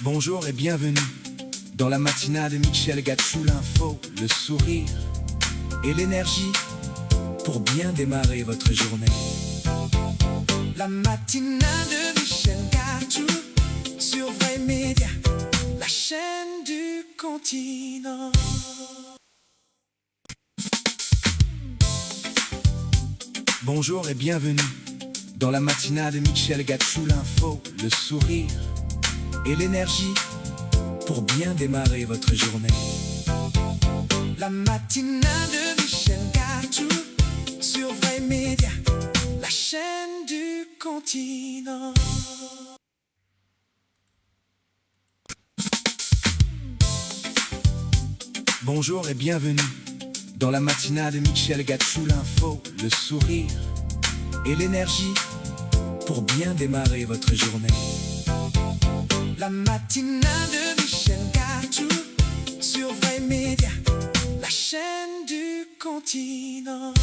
Bonjour et bienvenue dans la matinale de Michel Gachou, l'info, le sourire et l'énergie pour bien démarrer votre journée. La matinale de Michel Gachou sur Vrai Média, la chaîne du continent. Bonjour et bienvenue dans la matinale de Michel Gachou, l'info, le sourire et l'énergie pour bien démarrer votre journée. La matinale de Michel Gachou sur Vrai Média, la chaîne du continent. Bonjour et bienvenue dans la matinale de Michel Gachou, l'info, le sourire et l'énergie pour bien démarrer votre journée. La matinale de Michel Gachou sur Vrai Média, la chaîne du continent.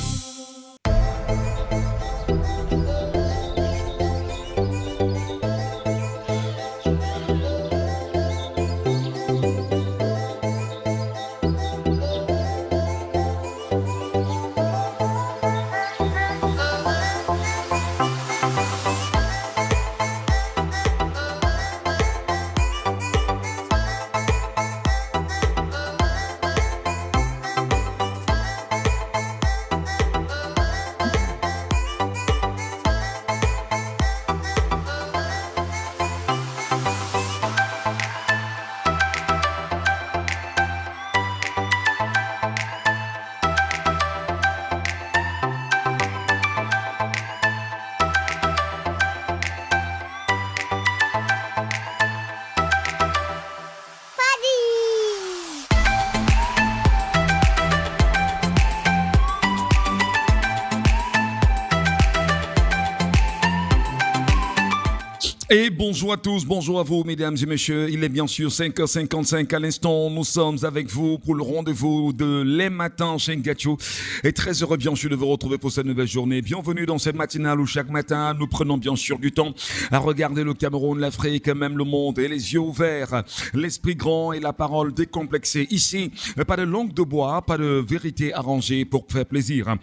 Et bonjour à tous, bonjour à vous mesdames et messieurs, il est bien sûr 5h55 à l'instant, nous sommes avec vous pour le rendez-vous de Les Matins chez Gachou et très heureux bien sûr de vous retrouver pour cette nouvelle journée. Bienvenue dans cette matinale où chaque matin nous prenons bien sûr du temps à regarder le Cameroun, l'Afrique, même le monde et les yeux ouverts, l'esprit grand et la parole décomplexée. Ici, pas de langue de bois, pas de vérité arrangée pour faire plaisir,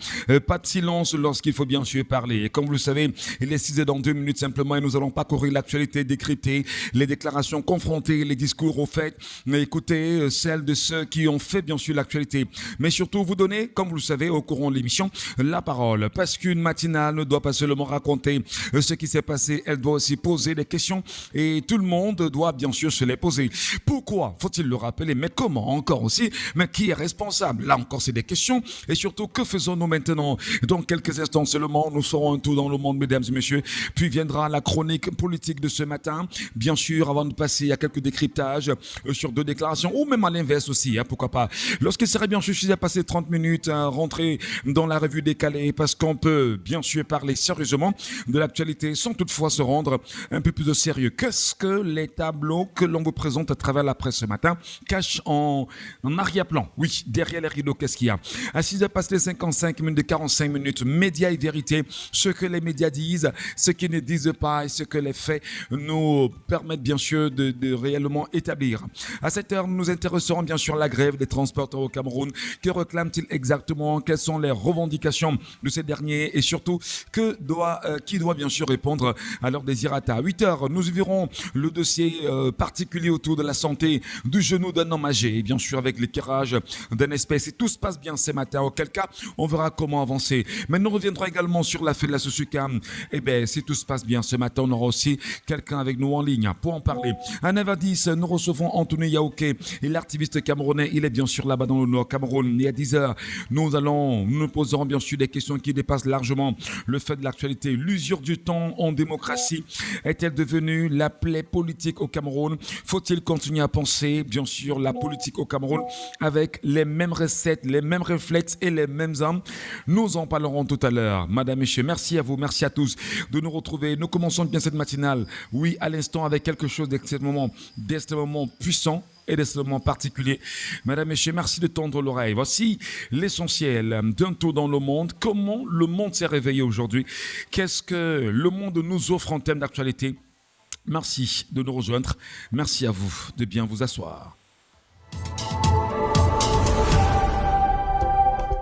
pas de silence lorsqu'il faut bien sûr parler. Et comme vous le savez, il est 6h dans 2 minutes simplement et nous allons parcourir l'actualité, décrypter les déclarations, confronter les discours aux faits, écouter celles de ceux qui ont fait bien sûr l'actualité, mais surtout vous donner, comme vous le savez au courant de l'émission, la parole, parce qu'une matinale ne doit pas seulement raconter ce qui s'est passé, elle doit aussi poser des questions et tout le monde doit bien sûr se les poser. Pourquoi faut-il le rappeler, mais comment encore aussi, mais qui est responsable? Là encore c'est des questions et surtout que faisons-nous maintenant? Dans quelques instants seulement nous serons un tour dans le monde mesdames et messieurs, puis viendra la chronique politique de ce matin, bien sûr, avant de passer à quelques décryptages sur 2 déclarations, ou même à l'inverse aussi, pourquoi pas. Lorsqu'il serait bien suffisant de passer 30 minutes à rentrer dans la revue décalée, parce qu'on peut bien sûr parler sérieusement de l'actualité, sans toutefois se rendre un peu plus de sérieux. Qu'est-ce que les tableaux que l'on vous présente à travers la presse ce matin cachent en arrière-plan? Oui, derrière les rideaux, qu'est-ce qu'il y a? À 6h passé 55 minutes, de 45 minutes, médias et vérité, ce que les médias disent, ce qu'ils ne disent pas et ce que les faits nous permettent bien sûr de réellement établir. À cette heure, nous nous intéresserons bien sûr à la grève des transporteurs au Cameroun. Que réclament-ils exactement? Quelles sont les revendications de ces derniers? Et surtout, qui doit bien sûr répondre à leurs désirata? À 8 heures, nous verrons le dossier particulier autour de la santé du genou d'un homme âgé. Et bien sûr, avec l'éclairage d'un espèce. Et tout se passe bien ce matin. Auquel cas, on verra comment avancer. Mais nous reviendrons également sur l'affaire de la Sosucam. Eh bien, si tout se passe bien ce matin, on aura aussi quelqu'un avec nous en ligne pour en parler. À 9h10, nous recevons Anthony Yaoké et l'artiviste camerounais. Il est bien sûr là-bas dans le Nord Cameroun. Et à 10h, nous poserons bien sûr des questions qui dépassent largement le fait de l'actualité. L'usure du temps en démocratie est-elle devenue la plaie politique au Cameroun? Faut-il continuer à penser, bien sûr, la politique au Cameroun avec les mêmes recettes, les mêmes réflexes et les mêmes armes? Nous en parlerons tout à l'heure. Madame, messieurs, merci à vous, merci à tous de nous retrouver. Nous commençons bien cette matinale. Oui, à l'instant, avec quelque chose d'extrêmement puissant. et des moments particuliers. Mesdames, Messieurs, merci de tendre l'oreille. Voici l'essentiel d'un tour dans le monde. Comment le monde s'est réveillé aujourd'hui? Qu'est-ce que le monde nous offre en termes d'actualité? Merci de nous rejoindre. Merci à vous de bien vous asseoir.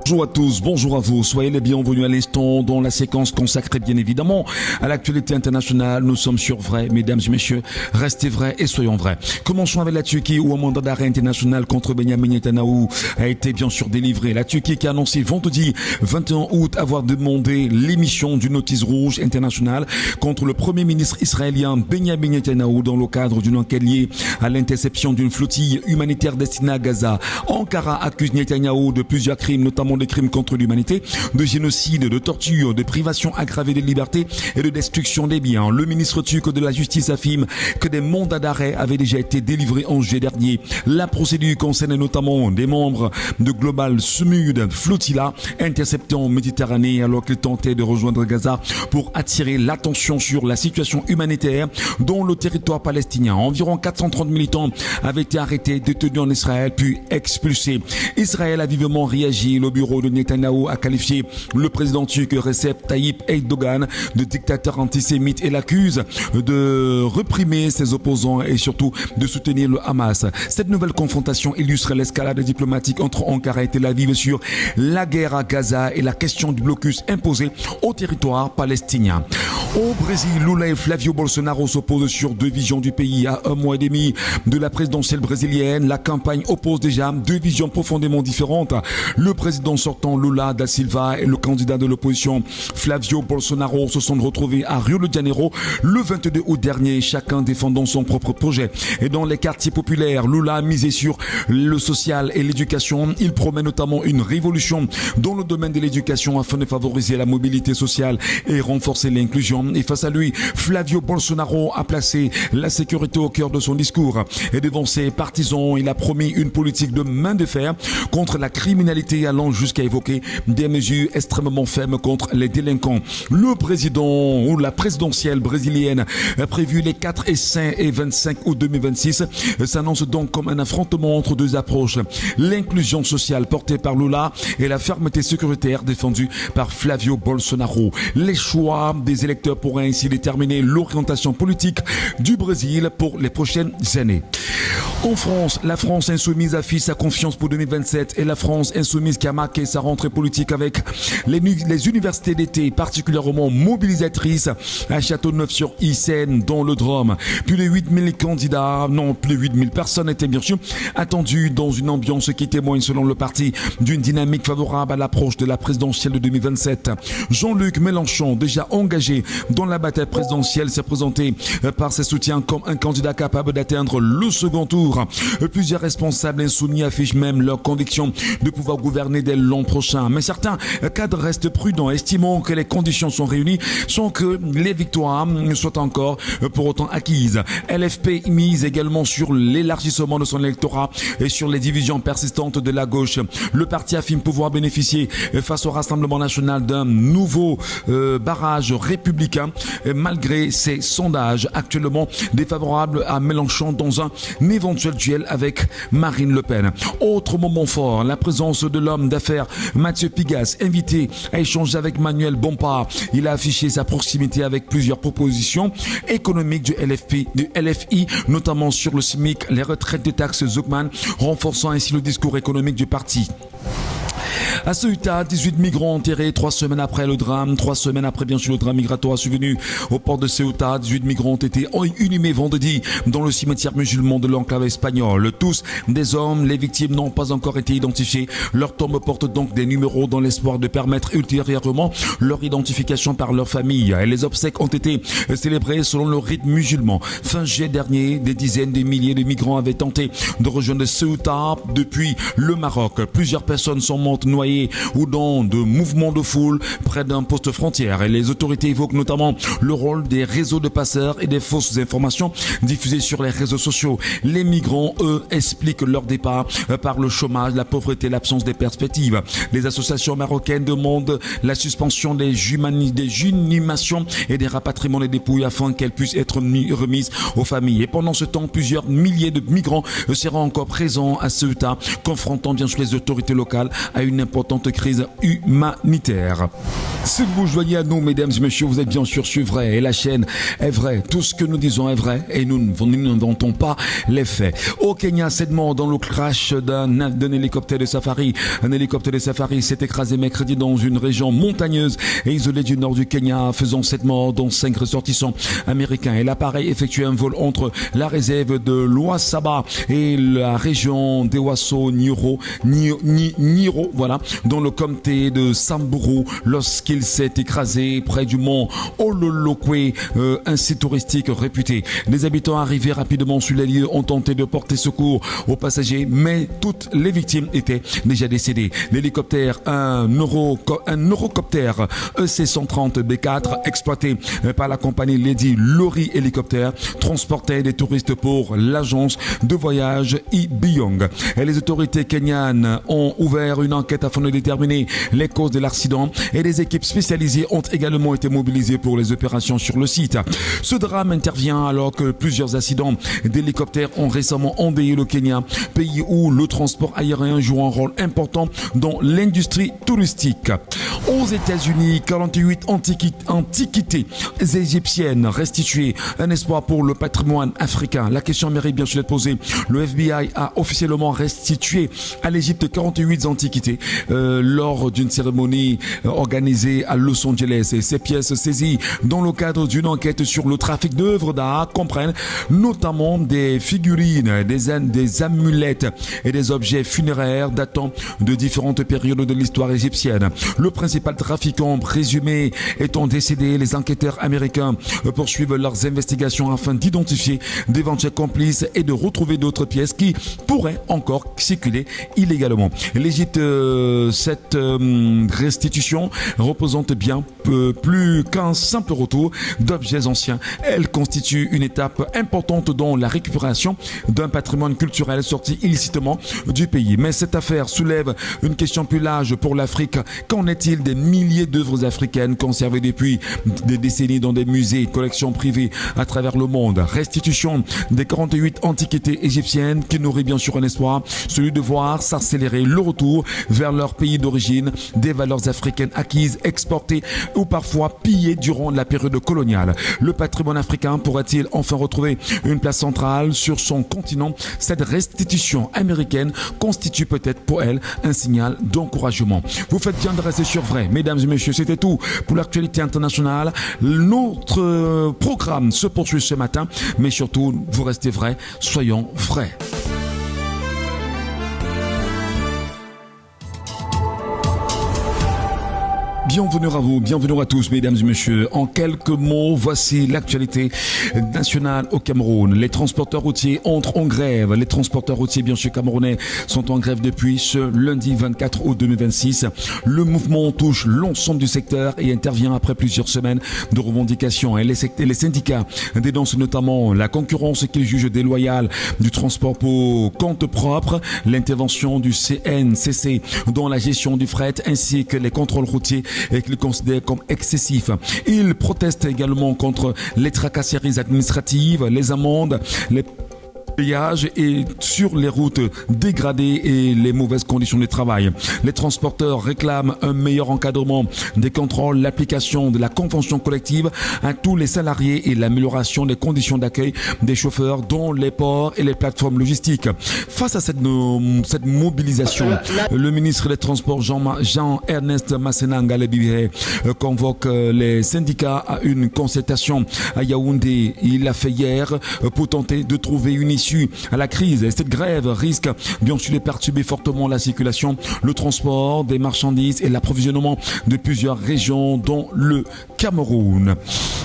Bonjour à tous, bonjour à vous, soyez les bienvenus à l'instant dans la séquence consacrée bien évidemment à l'actualité internationale. Nous sommes sur Vrai, mesdames et messieurs, restez vrais et soyons vrais. Commençons avec la Turquie où un mandat d'arrêt international contre Benyamin Netanyahou a été bien sûr délivré. La Turquie qui a annoncé vendredi 21 août avoir demandé l'émission d'une notice rouge internationale contre le premier ministre israélien Benyamin Netanyahou dans le cadre d'une enquête liée à l'interception d'une flottille humanitaire destinée à Gaza. Ankara accuse Netanyahou de plusieurs crimes, notamment des crimes contre l'humanité, de génocide, de torture, de privation aggravée de liberté et de destruction des biens. Le ministre turc de la Justice affirme que des mandats d'arrêt avaient déjà été délivrés en juillet dernier. La procédure concerne notamment des membres de Global Smud Flotilla interceptés en Méditerranée alors qu'ils tentaient de rejoindre Gaza pour attirer l'attention sur la situation humanitaire dans le territoire palestinien. Environ 430 militants avaient été arrêtés, détenus en Israël puis expulsés. Israël a vivement réagi. Le bureau de Netanyahou a qualifié le président turc Recep Tayyip Erdogan de dictateur antisémite et l'accuse de réprimer ses opposants et surtout de soutenir le Hamas. Cette nouvelle confrontation illustre l'escalade diplomatique entre Ankara et Tel Aviv sur la guerre à Gaza et la question du blocus imposé au territoire palestinien. Au Brésil, Lula et Flavio Bolsonaro s'opposent sur deux visions du pays. À un mois et demi de la présidentielle brésilienne, la campagne oppose déjà deux visions profondément différentes. Le président sortant Lula da Silva et le candidat de l'opposition Flavio Bolsonaro se sont retrouvés à Rio de Janeiro le 22 août dernier, chacun défendant son propre projet. Et dans les quartiers populaires, Lula a misé sur le social et l'éducation. Il promet notamment une révolution dans le domaine de l'éducation afin de favoriser la mobilité sociale et renforcer l'inclusion. Et face à lui, Flavio Bolsonaro a placé la sécurité au cœur de son discours. Et devant ses partisans, il a promis une politique de main de fer contre la criminalité allant jusqu'à évoquer des mesures extrêmement fermes contre les délinquants. Le président ou la présidentielle brésilienne prévue les 4 et 5 et 25 août 2026 s'annonce donc comme un affrontement entre deux approches. L'inclusion sociale portée par Lula et la fermeté sécuritaire défendue par Flavio Bolsonaro. Les choix des électeurs pourraient ainsi déterminer l'orientation politique du Brésil pour les prochaines années. En France, la France insoumise affiche sa confiance pour 2027 et la France insoumise qui a marqué sa rentrée politique avec les universités d'été particulièrement mobilisatrices à Châteauneuf-sur-Yssène dans le Drôme. Plus de 8000 candidats, non, plus de 8000 personnes étaient bien sûr attendues dans une ambiance qui témoigne selon le parti d'une dynamique favorable à l'approche de la présidentielle de 2027. Jean-Luc Mélenchon, déjà engagé dans la bataille présidentielle, s'est présenté par ses soutiens comme un candidat capable d'atteindre le second tour. Plusieurs responsables insoumis affichent même leur conviction de pouvoir gouverner dès l'an prochain. Mais certains cadres restent prudents, estimant que les conditions sont réunies sans que les victoires soient encore pour autant acquises. LFP mise également sur l'élargissement de son électorat et sur les divisions persistantes de la gauche. Le parti affirme pouvoir bénéficier face au Rassemblement national d'un nouveau barrage républicain malgré ces sondages actuellement défavorables à Mélenchon dans un éventuel duel avec Marine Le Pen. Autre moment fort, la présence de l'homme d'affaires Mathieu Pigasse, invité à échanger avec Manuel Bompard. Il a affiché sa proximité avec plusieurs propositions économiques du LFI, notamment sur le SMIC, les retraites de taxes Zuckman, renforçant ainsi le discours économique du parti. À Ceuta, 18 migrants enterrés 3 semaines après le drame. 3 semaines après, bien sûr, le drame migratoire survenu au port de Ceuta. 18 migrants ont été inhumés vendredi dans le cimetière musulman de l'enclave espagnole. Tous des hommes, les victimes n'ont pas encore été identifiées. Leurs tombes portent donc des numéros dans l'espoir de permettre ultérieurement leur identification par leur famille. Et les obsèques ont été célébrées selon le rite musulman. Fin juillet dernier, des dizaines de milliers de migrants avaient tenté de rejoindre Ceuta depuis le Maroc. Plusieurs personnes sont mortes mortes noyées ou dans de mouvements de foule près d'un poste frontière. Et les autorités évoquent notamment le rôle des réseaux de passeurs et des fausses informations diffusées sur les réseaux sociaux. Les migrants, eux, expliquent leur départ par le chômage, la pauvreté, l'absence des perspectives. Les associations marocaines demandent la suspension des inhumations et des rapatriements des dépouilles afin qu'elles puissent être remises aux familles. Et pendant ce temps, plusieurs milliers de migrants seront encore présents à Ceuta, confrontant bien sûr les autorités locales à une importante crise humanitaire. Si vous joignez à nous, mesdames et messieurs, vous êtes bien sûr sur Vrai et la chaîne est vraie. Tout ce que nous disons est vrai et nous n'inventons pas les faits. Au Kenya, 7 morts dans le crash d'un hélicoptère de safari. Un hélicoptère de safari s'est écrasé mercredi dans une région montagneuse et isolée du nord du Kenya, faisant 7 morts, dont 5 ressortissants américains. Et l'appareil effectuait un vol entre la réserve de Luasaba et la région d'Ewaso Niro, voilà, dans le comté de Samburu, lorsqu'il s'est écrasé près du mont Ololokwe, un site touristique réputé. Les habitants arrivés rapidement sur les lieux ont tenté de porter secours aux passagers, mais toutes les victimes étaient déjà décédées. L'hélicoptère, un Eurocopter EC-130B4, exploité par la compagnie Lady Lori Hélicoptère, transportait des touristes pour l'agence de voyage Ibiyong. Et les autorités kenyanes ont ouvert une enquête afin de déterminer les causes de l'accident et des équipes spécialisées ont également été mobilisées pour les opérations sur le site. Ce drame intervient alors que plusieurs accidents d'hélicoptères ont récemment endeuillé le Kenya, pays où le transport aérien joue un rôle important dans l'industrie touristique. Aux États-Unis, 48 antiquités égyptiennes restituées, un espoir pour le patrimoine africain. La question mérite bien sûr d'être posée. Le FBI a officiellement restitué à l'Égypte 48 antiquités lors d'une cérémonie organisée à Los Angeles. Et ces pièces saisies dans le cadre d'une enquête sur le trafic d'œuvres d'art comprennent notamment des figurines, des amulettes et des objets funéraires datant de différentes périodes de l'histoire égyptienne. Le principal trafiquant présumé étant décédé, les enquêteurs américains poursuivent leurs investigations afin d'identifier d'éventuels complices et de retrouver d'autres pièces qui pourraient encore circuler illégalement. L'Égypte, cette restitution représente bien plus qu'un simple retour d'objets anciens. Elle constitue une étape importante dans la récupération d'un patrimoine culturel sorti illicitement du pays. Mais cette affaire soulève une question plus large pour l'Afrique. Qu'en est-il des milliers d'œuvres africaines conservées depuis des décennies dans des musées et collections privées à travers le monde? Restitution des 48 antiquités égyptiennes qui nourrit bien sûr un espoir, celui de voir s'accélérer le retour vers leur pays d'origine des valeurs africaines acquises, exportées ou parfois pillées durant la période coloniale. Le patrimoine africain pourrait-il enfin retrouver une place centrale sur son continent? Cette restitution américaine constitue peut-être pour elle un signal d'encouragement. Vous faites bien de rester sur Vrai. Mesdames et messieurs, c'était tout pour l'actualité internationale. Notre programme se poursuit ce matin, mais surtout, vous restez vrais, soyons vrais. Bienvenue à vous, bienvenue à tous, mesdames et messieurs. En quelques mots, voici l'actualité nationale au Cameroun. Les transporteurs routiers entrent en grève. Les transporteurs routiers, bien sûr, camerounais, sont en grève depuis ce lundi 24 août 2026. Le mouvement touche l'ensemble du secteur et intervient après plusieurs semaines de revendications. Et les syndicats dénoncent notamment la concurrence qu'ils jugent déloyale du transport pour compte propre, l'intervention du CNCC dans la gestion du fret, ainsi que les contrôles routiers et qu'ils considèrent comme excessifs. Ils protestent également contre les tracasseries administratives, les amendes, les péages et sur les routes dégradées et les mauvaises conditions de travail. Les transporteurs réclament un meilleur encadrement des contrôles, l'application de la convention collective à tous les salariés et l'amélioration des conditions d'accueil des chauffeurs dans les ports et les plateformes logistiques. Face à cette mobilisation, le ministre des Transports Jean-Ernest Massenanga convoque les syndicats à une concertation à Yaoundé. Il l'a fait hier pour tenter de trouver une issue à la crise. Et cette grève risque bien sûr de perturber fortement la circulation, le transport des marchandises et l'approvisionnement de plusieurs régions dans le Cameroun.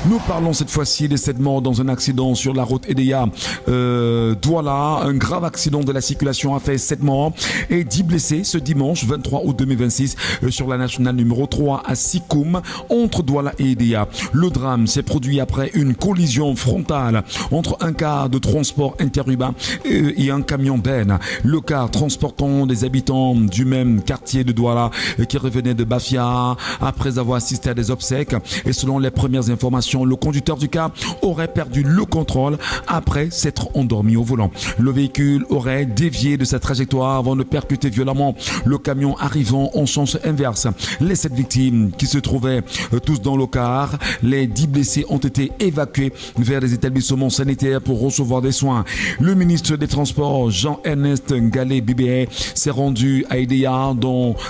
Nous parlons cette fois-ci de 7 morts dans un accident sur la route Edea Douala. Un grave accident de la circulation a fait 7 morts et 10 blessés ce dimanche 23 août 2026 sur la nationale numéro 3 à Sikoum entre Douala et Edea. Le drame s'est produit après une collision frontale entre un car de transport interurbain et un camion Ben. Le car transportant des habitants du même quartier de Douala qui revenaient de Bafia après avoir assisté à des obsèques. Et selon les premières informations, le conducteur du car aurait perdu le contrôle après s'être endormi au volant. Le véhicule aurait dévié de sa trajectoire avant de percuter violemment le camion arrivant en sens inverse. Les 7 victimes qui se trouvaient tous dans le car, les 10 blessés ont été évacués vers les établissements sanitaires pour recevoir des soins. Le ministre des Transports, Jean-Ernest Gallet-Bibé, s'est rendu à Edea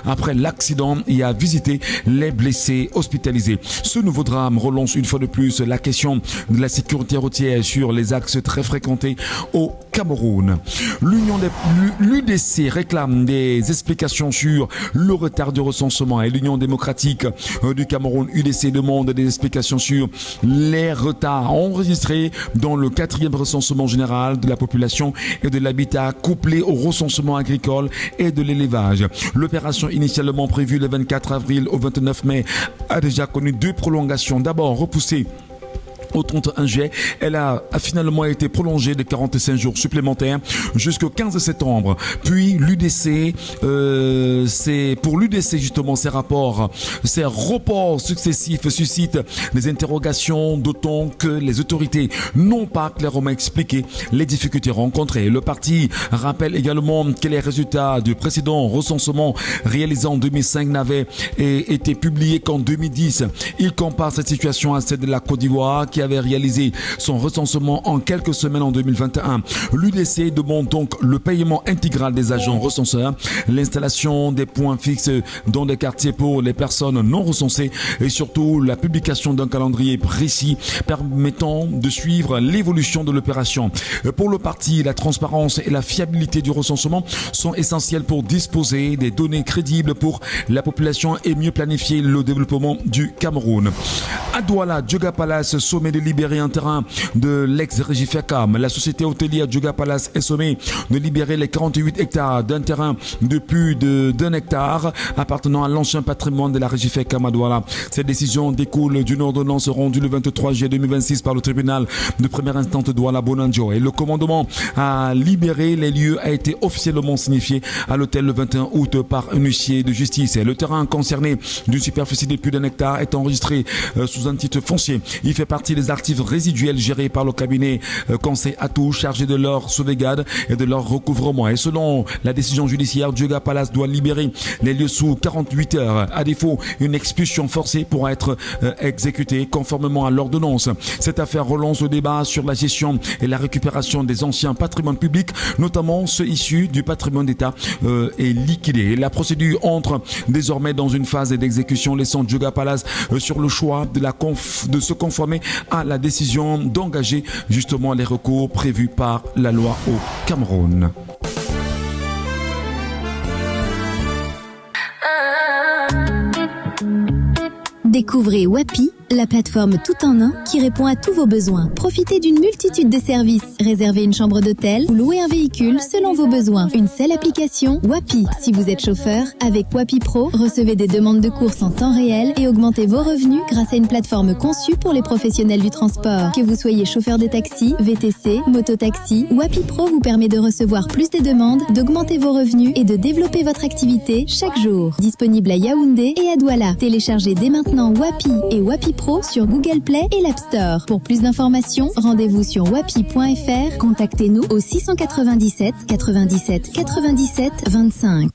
après l'accident et a visité les blessés hospitalisés. Ce nouveau drame relance une fois de plus la question de la sécurité routière sur les axes très fréquentés au Cameroun. L'UDC réclame des explications sur le retard de recensement et l'Union démocratique du Cameroun, UDC, demande des explications sur les retards enregistrés dans le 4e recensement général de la population et de l'habitat couplé au recensement agricole et de l'élevage. L'opération initialement prévue le 24 avril au 29 mai a déjà connu 2 prolongations. D'abord repoussée au 31 juillet, elle a finalement été prolongée de 45 jours supplémentaires jusqu'au 15 septembre. Puis l'UDC, pour l'UDC justement, ces reports successifs suscitent des interrogations, d'autant que les autorités n'ont pas clairement expliqué les difficultés rencontrées. Le parti rappelle également que les résultats du précédent recensement réalisé en 2005 n'avaient été publiés qu'en 2010. Il compare cette situation à celle de la Côte d'Ivoire qui avait réalisé son recensement en quelques semaines en 2021. L'UDC demande donc le paiement intégral des agents recenseurs, l'installation des points fixes dans des quartiers pour les personnes non recensées et surtout la publication d'un calendrier précis permettant de suivre l'évolution de l'opération. Pour le parti, la transparence et la fiabilité du recensement sont essentielles pour disposer des données crédibles pour la population et mieux planifier le développement du Cameroun. À Douala, Dioga Palace sommet de libérer un terrain de l'ex-Régifacam. La société hôtelière Dioga Palace est sommée de libérer les 48 hectares d'un terrain de plus d'1 hectare appartenant à l'ancien patrimoine de la Régifacam à Douala. Cette décision découle d'une ordonnance rendue le 23 juillet 2026 par le tribunal de première instance de Douala Bonanjo. Et le commandement à libérer les lieux a été officiellement signifié à l'hôtel le 21 août par un huissier de justice. Et le terrain concerné d'une superficie de plus d'1 hectare est enregistré sous un titre foncier. Il fait partie des actifs résiduels gérés par le cabinet Conseil Atout chargé de leur sauvegarde et de leur recouvrement. Et selon la décision judiciaire, Dioga Palace doit libérer les lieux sous 48 heures. À défaut, une expulsion forcée pourra être exécutée conformément à l'ordonnance. Cette affaire relance le débat sur la gestion et la récupération des anciens patrimoines publics, notamment ceux issus du patrimoine d'État est liquidé. Et la procédure entre désormais dans une phase d'exécution, laissant Dioga Palace sur le choix de se conformer à la décision d'engager justement les recours prévus par la loi au Cameroun. Découvrez Wapi, la plateforme tout en un qui répond à tous vos besoins. Profitez d'une multitude de services. Réservez une chambre d'hôtel ou louez un véhicule selon vos besoins. Une seule application, Wapi. Si vous êtes chauffeur, avec Wapi Pro, recevez des demandes de courses en temps réel et augmentez vos revenus grâce à une plateforme conçue pour les professionnels du transport. Que vous soyez chauffeur de taxi, VTC, mototaxi, Wapi Pro vous permet de recevoir plus de demandes, d'augmenter vos revenus et de développer votre activité chaque jour. Disponible à Yaoundé et à Douala. Téléchargez dès maintenant Wapi et Wapi Pro sur Google Play et l'App Store. Pour plus d'informations, rendez-vous sur wapi.fr. Contactez-nous au 697 97 97 25.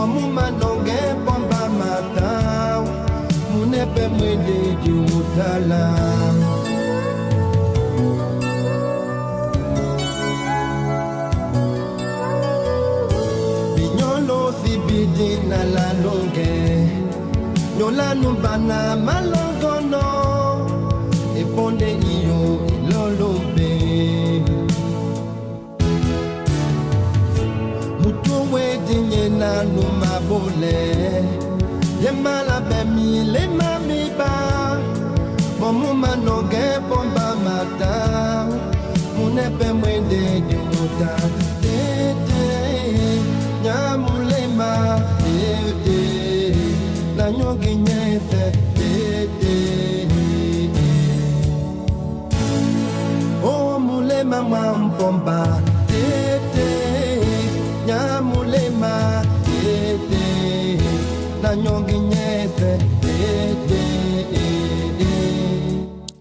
Manonge pomba matao munepe mwende diutala binyolo zibidi na lanonge nyola numbana malongono eponde iyo ilolombe na numabole yemala bemi le mamiba momu manoge bomba mata munepe mwende dimuta tete nyamulema tete na nyogi nyete tete o mulema mampomba tete nyamulema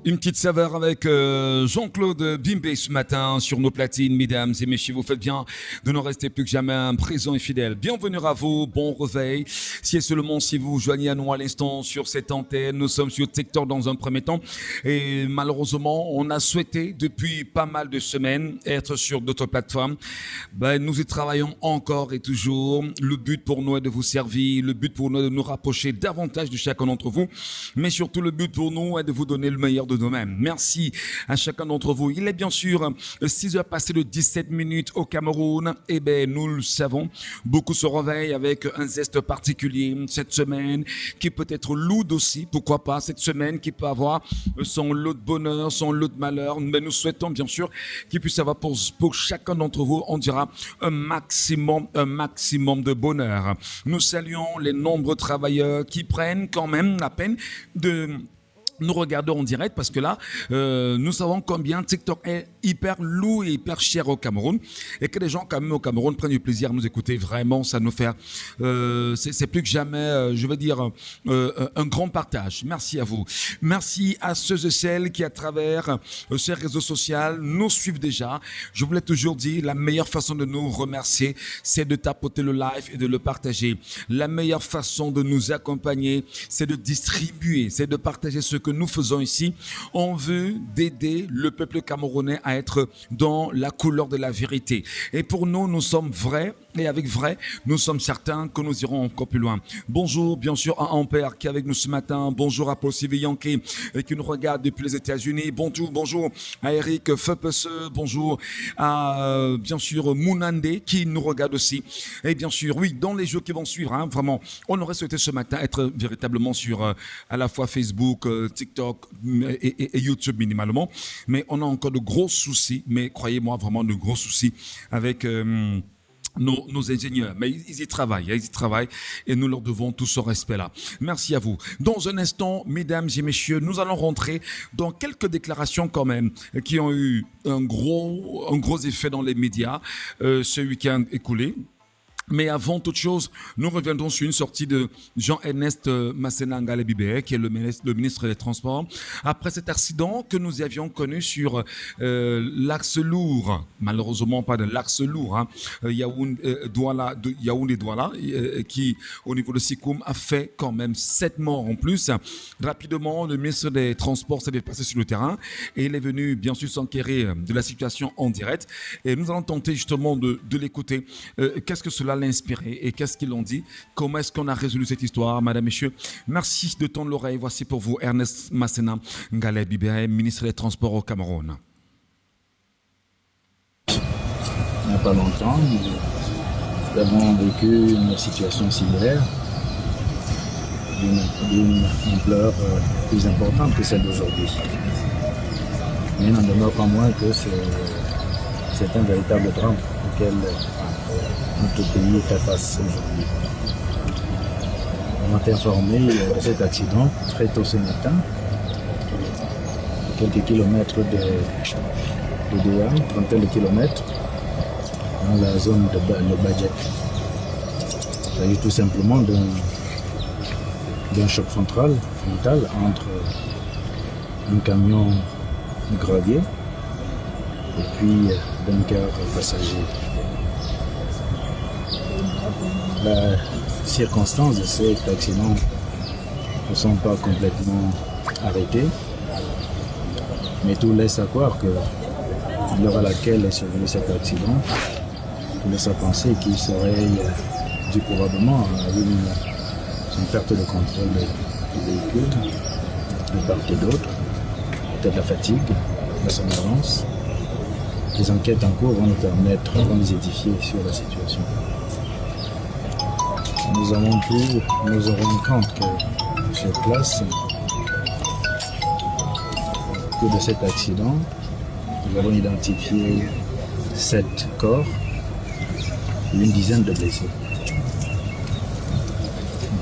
Une petite saveur avec Jean-Claude Bimbé ce matin sur nos platines, mesdames et messieurs. Vous faites bien de ne rester plus que jamais présents et fidèles. Bienvenue à vous, bon réveil. Si et seulement si vous vous joignez à nous à l'instant sur cette antenne, nous sommes sur TikTok dans un premier temps. Et malheureusement, on a souhaité depuis pas mal de semaines être sur d'autres plateformes. Nous y travaillons encore et toujours. Le but pour nous est de vous servir. Le but pour nous est de nous rapprocher davantage de chacun d'entre vous. Mais surtout, le but pour nous est de vous donner le meilleur de nous-mêmes. Merci à chacun d'entre vous. Il est bien sûr 6 heures passées de 17 minutes au Cameroun. Eh bien, nous le savons, beaucoup se réveillent avec un zeste particulier cette semaine, qui peut être lourde aussi, pourquoi pas, cette semaine qui peut avoir son lot de bonheur, son lot de malheur. Mais nous souhaitons bien sûr qu'il puisse avoir pour chacun d'entre vous, on dira, un maximum de bonheur. Nous saluons les nombreux travailleurs qui prennent quand même la peine de nous regardons en direct parce que là, nous savons combien TikTok est hyper lourd et hyper cher au Cameroun et que les gens quand même au Cameroun prennent du plaisir à nous écouter. Vraiment, ça nous fait, c'est plus que jamais, je veux dire, un grand partage. Merci à vous. Merci à ceux et celles qui, à travers ces réseaux sociaux, nous suivent déjà. Je vous l'ai toujours dit, la meilleure façon de nous remercier, c'est de tapoter le live et de le partager. La meilleure façon de nous accompagner, c'est de distribuer, c'est de partager ce que nous faisons ici. On veut d'aider le peuple camerounais à être dans la couleur de la vérité. Et pour nous, nous sommes vrais. Et avec vrai, nous sommes certains que nous irons encore plus loin. Bonjour, bien sûr, à Ampère qui est avec nous ce matin. Bonjour à Paul Siviyanké qui nous regarde depuis les États-Unis. Bonjour à Eric Feupese. Bonjour à, bien sûr, Mounandé qui nous regarde aussi. Et bien sûr, oui, dans les jours qui vont suivre, hein, vraiment, on aurait souhaité ce matin être véritablement sur à la fois Facebook, TikTok et YouTube minimalement. Mais on a encore de gros soucis, mais croyez-moi, vraiment de gros soucis avec nos ingénieurs, mais ils y travaillent et nous leur devons tout ce respect-là. Merci à vous. Dans un instant, mesdames et messieurs, nous allons rentrer dans quelques déclarations quand même qui ont eu un gros effet dans les médias ce week-end écoulé. Mais avant toute chose, nous reviendrons sur une sortie de Jean-Ernest Masséna Ngalé Bibé, qui est le ministre des Transports. Après cet accident que nous avions connu sur l'axe lourd, malheureusement pas de l'axe lourd, hein, Yaoundé-Douala, qui au niveau de Sikoum a fait quand même 7 morts en plus. Rapidement, le ministre des Transports s'est déplacé sur le terrain et il est venu bien sûr s'enquérir de la situation en direct. Et nous allons tenter justement de l'écouter. Qu'est-ce que cela l'a inspiré et qu'est-ce qu'ils ont dit? Comment est-ce qu'on a résolu cette histoire, madame, messieurs? Merci de tendre l'oreille. Voici pour vous Ernest Masséna Ngalé Bibé, ministre des Transports au Cameroun. Il n'y a pas longtemps, nous avons vécu une situation similaire d'une ampleur plus importante que celle d'aujourd'hui. Mais il n'en demeure pas moins que c'est un véritable drame auquel notre pays fait face aujourd'hui. On m'a été informé de cet accident très tôt ce matin, à quelques kilomètres de Douala, une trentaine de kilomètres, dans la zone de le Badjek. Il s'agit tout simplement d'un choc frontal entre un camion de gravier et puis d'un car passager. circonstances de cet accident ne sont pas complètement arrêtées, mais tout laisse à croire que l'heure à laquelle est survenu cet accident laisse à penser qu'il serait dû probablement à une perte de contrôle du véhicule de part et d'autre, peut-être la fatigue, la somnolence. Les enquêtes en cours vont nous édifier sur la situation. Nous avons pu nous rendre compte que sur place, que de cet accident, nous avons identifié 7 corps et une dizaine de blessés.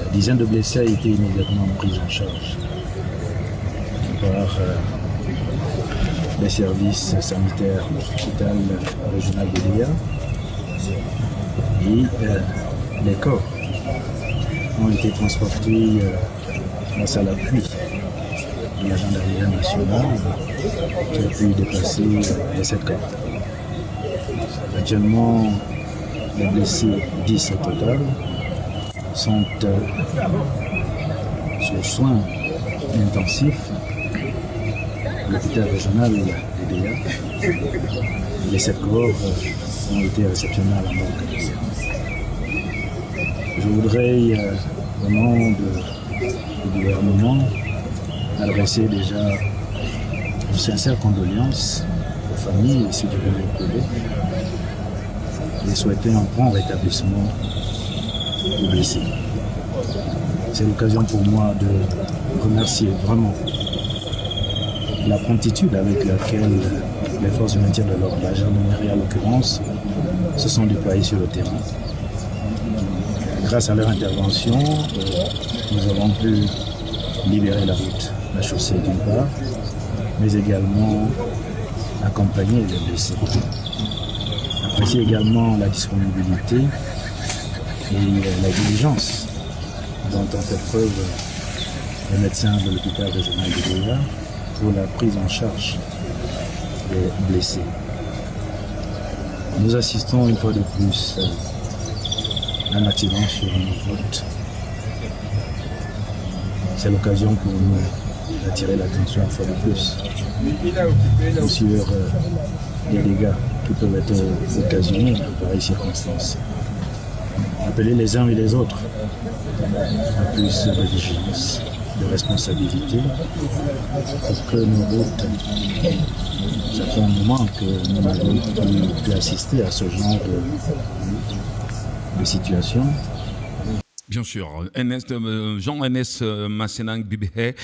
La dizaine de blessés a été immédiatement prise en charge par les services sanitaires de l'hôpital régional de Léa et les corps ont été transportés grâce à l'appui de la gendarmerie nationale qui a pu déplacer les 7 corps. Actuellement, les blessés 10 au total sont sous soins intensifs à l'hôpital régional de Léa. Les 7 corps ont été réceptionnés à la morgue. Je voudrais, au nom du gouvernement, adresser déjà une sincère condoléance aux familles et ceux qui peuvent aider et souhaiter un prompt rétablissement aux blessés. C'est l'occasion pour moi de remercier vraiment la promptitude avec laquelle les forces de maintien de l'ordre, la gendarmerie en l'occurrence, se sont déployées sur le terrain. Grâce à leur intervention, nous avons pu libérer la route, la chaussée d'une part, mais également accompagner les blessés. Apprécier également la disponibilité et la diligence dont ont fait preuve les médecins de l'hôpital régional de Léa pour la prise en charge des blessés. Nous assistons une fois de plus à un accident sur une route. C'est l'occasion pour nous d'attirer l'attention une fois de plus sur les dégâts qui peuvent être occasionnés dans pareilles circonstances. Appeler les uns et les autres à plus de vigilance, de responsabilité pour que nos routes, ça fait un moment que nous n'avons pu assister à ce genre de situation. Bien sûr, Jean-Ernest Massenang Bibé,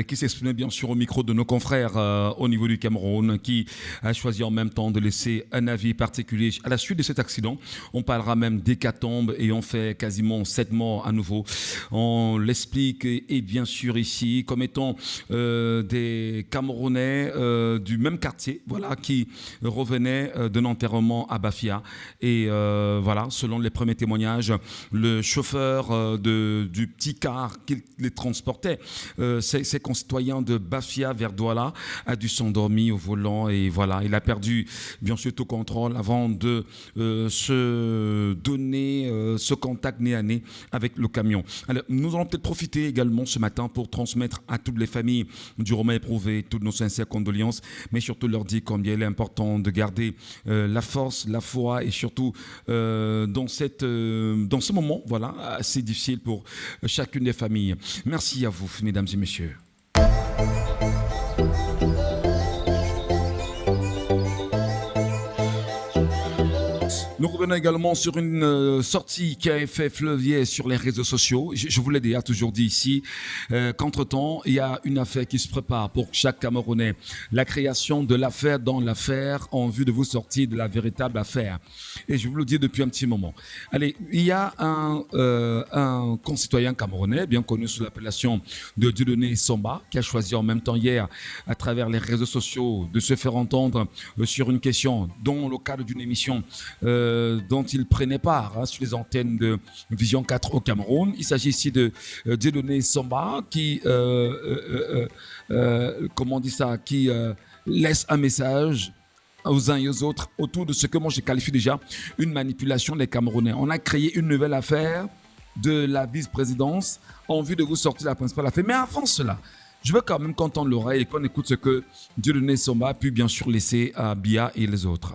qui s'exprimait bien sûr au micro de nos confrères au niveau du Cameroun, qui a choisi en même temps de laisser un avis particulier à la suite de cet accident. On parlera même d'hécatombe et on fait quasiment 7 morts à nouveau. On l'explique et bien sûr ici comme étant des Camerounais du même quartier, voilà, qui revenaient d'un enterrement à Bafia. Et voilà, selon les premiers témoignages, le chauffeur du petit car qui les transportait, ses concitoyens de Bafia vers Douala, a dû s'endormir au volant et voilà, il a perdu bien sûr tout contrôle avant de se donner ce contact nez à nez avec le camion. Alors, nous allons peut-être profiter également ce matin pour transmettre à toutes les familles du Romain éprouvé toutes nos sincères condoléances, mais surtout leur dire combien il est important de garder la force, la foi et surtout dans ce moment, voilà, assez difficile pour chacune des familles. Merci à vous, mesdames et messieurs. Nous revenons également sur une sortie qui a fait fleuvier sur les réseaux sociaux. Je vous l'ai déjà toujours dit ici, qu'entre-temps, il y a une affaire qui se prépare pour chaque Camerounais. La création de l'affaire dans l'affaire en vue de vous sortir de la véritable affaire. Et je vous le dis depuis un petit moment. Allez, il y a un concitoyen camerounais, bien connu sous l'appellation de Dieudonné Somba, qui a choisi en même temps hier, à travers les réseaux sociaux, de se faire entendre sur une question dans le cadre d'une émission dont il prenait part sur les antennes de Vision 4 au Cameroun. Il s'agit ici de Dieudonné Somba qui, comment on dit ça, qui laisse un message aux uns et aux autres autour de ce que moi je qualifie déjà une manipulation des Camerounais. On a créé une nouvelle affaire de la vice-présidence en vue de vous sortir la principale affaire. Mais avant cela, je veux quand même qu'on tende l'oreille et qu'on écoute ce que Dieudonné Somba a pu bien sûr laisser à Biya et les autres.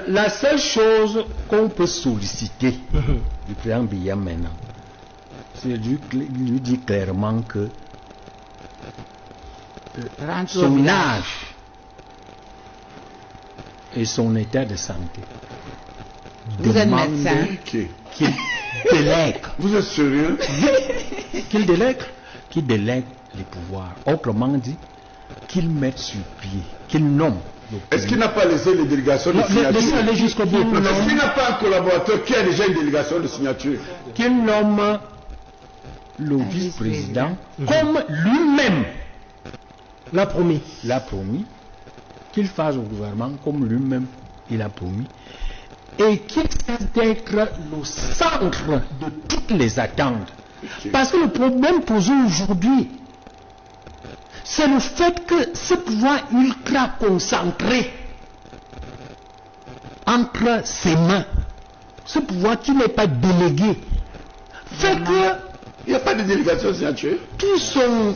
La seule chose qu'on peut solliciter du président Biya maintenant, c'est de lui dire clairement que son âge et son état de santé Vous êtes demandent médecin. qu'il délègue. Vous êtes sérieux? Qu'il délègue les pouvoirs. Autrement dit, qu'il mette sur pied, qu'il nomme. Est-ce qu'il n'a pas laissé les délégations de signature? Laissez aller jusqu'au bout. Est-ce qu'il n'a pas un collaborateur qui a déjà une délégation de signature? Qu'il nomme le vice-président comme lui-même l'a promis, qu'il fasse au gouvernement comme lui-même il a promis, et qu'il cesse d'être le centre de toutes les attentes. Parce que le problème posé aujourd'hui, c'est le fait que ce pouvoir ultra concentré entre ses mains, ce pouvoir qui n'est pas délégué, fait que Il n'y a pas de délégation de signature? tout son...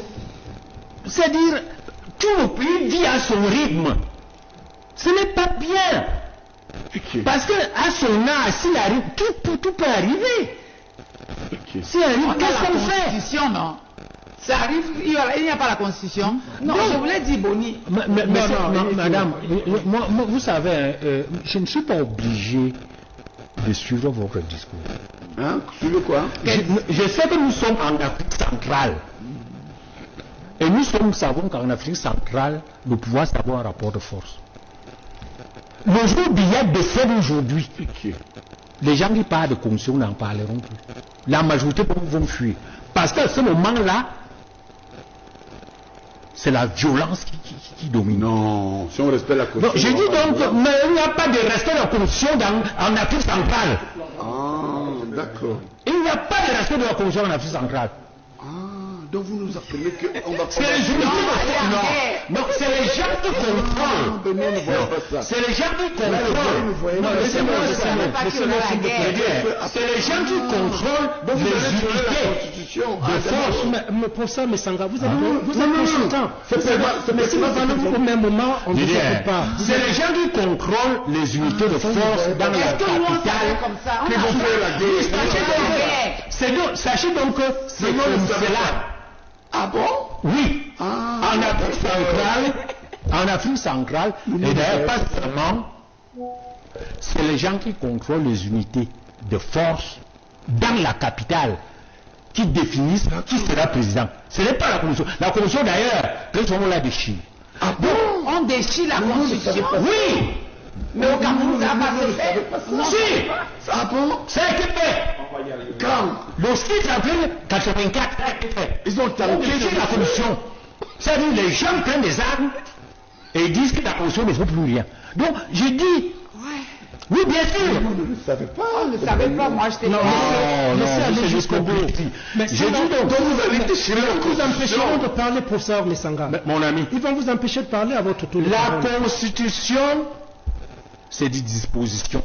C'est-à-dire, tout le pays vit à son rythme. Ce n'est pas bien. Parce que à son âge, s'il arrive, tout peut arriver. S'il arrive, qu'est-ce qu'on fait? Constitution, non. Ça arrive, il n'y a pas la constitution. Non, je voulais dire Boni. Madame, moi, vous savez, je ne suis pas obligé de suivre votre discours. Hein? Suivez quoi? Je sais que nous sommes en Afrique centrale. Et nous savons qu'en Afrique centrale, le pouvoir, c'est un rapport de force. Le jour où Biya décède aujourd'hui, les gens qui parlent de constitution n'en parleront plus. La majorité vont fuir. Parce qu'à ce moment-là, c'est la violence qui domine. Non, si on respecte la constitution. J'ai dit donc, mais il n'y a pas de respect de la constitution en Afrique centrale. Ah, d'accord. Il n'y a pas de respect de la constitution en Afrique centrale. Donc vous nous appelez qu'on va C'est les unités de force. Non, c'est les gens qui contrôlent. C'est les gens qui contrôlent. Non, laissez-moi. C'est les gens qui contrôlent les unités de force. Mais pour ça, mais Sanga, vous êtes consultant. Mais si vous parlez au même moment, on ne s'écoute pas. C'est les gens qui contrôlent les unités de force dans la capitale qui vont faire la guerre. Sachez donc que c'est comme cela. Ah bon? Oui. En Afrique centrale, et d'ailleurs pas seulement, c'est les gens qui contrôlent les unités de force dans la capitale qui définissent qui sera président. Ce n'est pas la commission. La commission d'ailleurs, que on la déchire. Ah bon? On déchire la constitution? Oui. Mais au Cameroun, ça n'a pas été fait. Si. Ah bon? Ça a été fait. Quand? Le 6 avril 84, ça a été fait. Ils ont tanké la commission. C'est-à-dire les gens prennent des armes et disent que la commission ne vaut plus rien. Donc, je dis... Oui, bien sûr. Vous ne le savez pas. On ne savait pas, moi je t'ai dit. Laissez aller jusqu'au bout. Mais J'ai dit donc, vous avez déchiré la vous empêcheront constitution. de parler, professeur Mesanga. mon ami, Ils vont vous empêcher de parler à votre tour de la parole. constitution, c'est des dispositions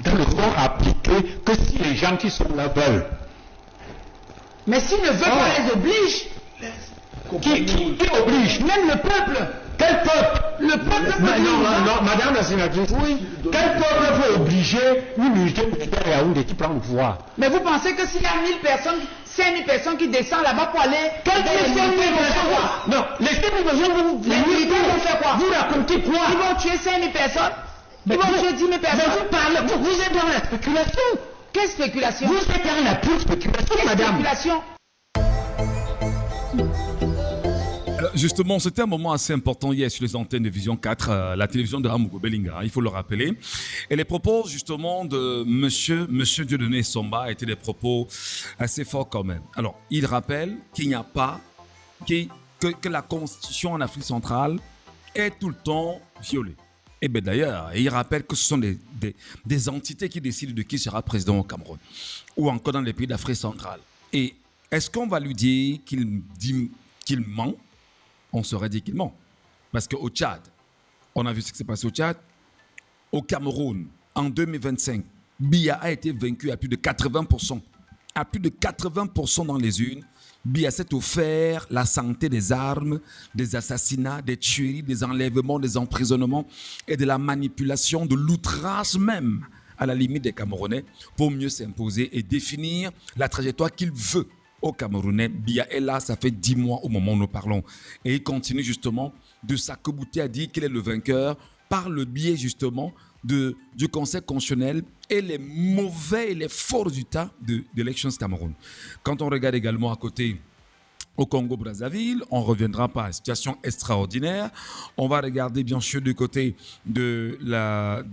qui ne sont appliquées que si les gens qui sont là veulent. Mais s'ils ne veulent pas, les oblige. Qui oblige? Même le peuple. Quel peuple? Le peuple peut Non, madame la sénatrice, oui. Quel peuple peut obliger une unité militaire à Yaoundé qui prend le pouvoir? Mais vous pensez que s'il y a 1000 personnes, 5000 personnes qui descendent là-bas pour aller... Quelles sont les 5000 personnes? Non, les 5000 personnes, Les militaires vont faire quoi? Vous racontez quoi? Ils vont tuer 5000 personnes? Ils vont tuer 10 000 Mais personnes? vous parlez, vous êtes dans la spéculation. Quelle spéculation? Vous êtes dans la pure spéculation, Quelle madame. spéculation? Justement, c'était un moment assez important hier sur les antennes de Vision 4, la télévision de Ramouko Belinga, il faut le rappeler. Et les propos justement de monsieur Dieudonné Somba étaient des propos assez forts quand même. Alors, il rappelle qu'il n'y a pas, que la constitution en Afrique centrale est tout le temps violée. Et bien d'ailleurs, il rappelle que ce sont des entités qui décident de qui sera président au Cameroun ou encore dans les pays d'Afrique centrale. Et est-ce qu'on va lui dire qu'il ment? On saurait dire qu'il ment. Parce qu'au Tchad, on a vu ce qui s'est passé au Tchad. Au Cameroun, en 2025, Biya a été vaincu à plus de 80%. à plus de 80% dans les urnes, Biya s'est offert la santé des armes, des assassinats, des tueries, des enlèvements, des emprisonnements et de la manipulation, de l'outrage même à la limite des Camerounais pour mieux s'imposer et définir la trajectoire qu'il veut aux Camerounais. Biya est là, ça fait 10 mois au moment où nous parlons. Et il continue justement de s'accouter à dire qu'il est le vainqueur par le biais justement du Conseil constitutionnel et les mauvais et les faux résultats de l'Elections Cameroun. Quand on regarde également à côté au Congo-Brazzaville, on ne reviendra pas à une situation extraordinaire. On va regarder bien sûr du côté de la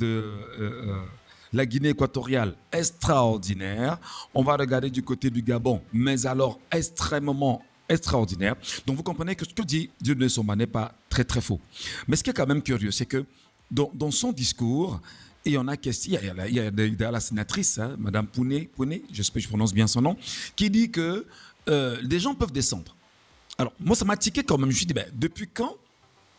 Guinée équatoriale, extraordinaire. On va regarder du côté du Gabon, mais alors extrêmement extraordinaire. Donc vous comprenez que ce que dit Dieudonné Somba n'est pas très très faux. Mais ce qui est quand même curieux, c'est que dans son discours, il y en a question, il y a la sénatrice, hein, Madame Pouné, j'espère que je prononce bien son nom, qui dit que des gens peuvent descendre. Alors, moi, ça m'a tiqué quand même. Je me suis dit, depuis quand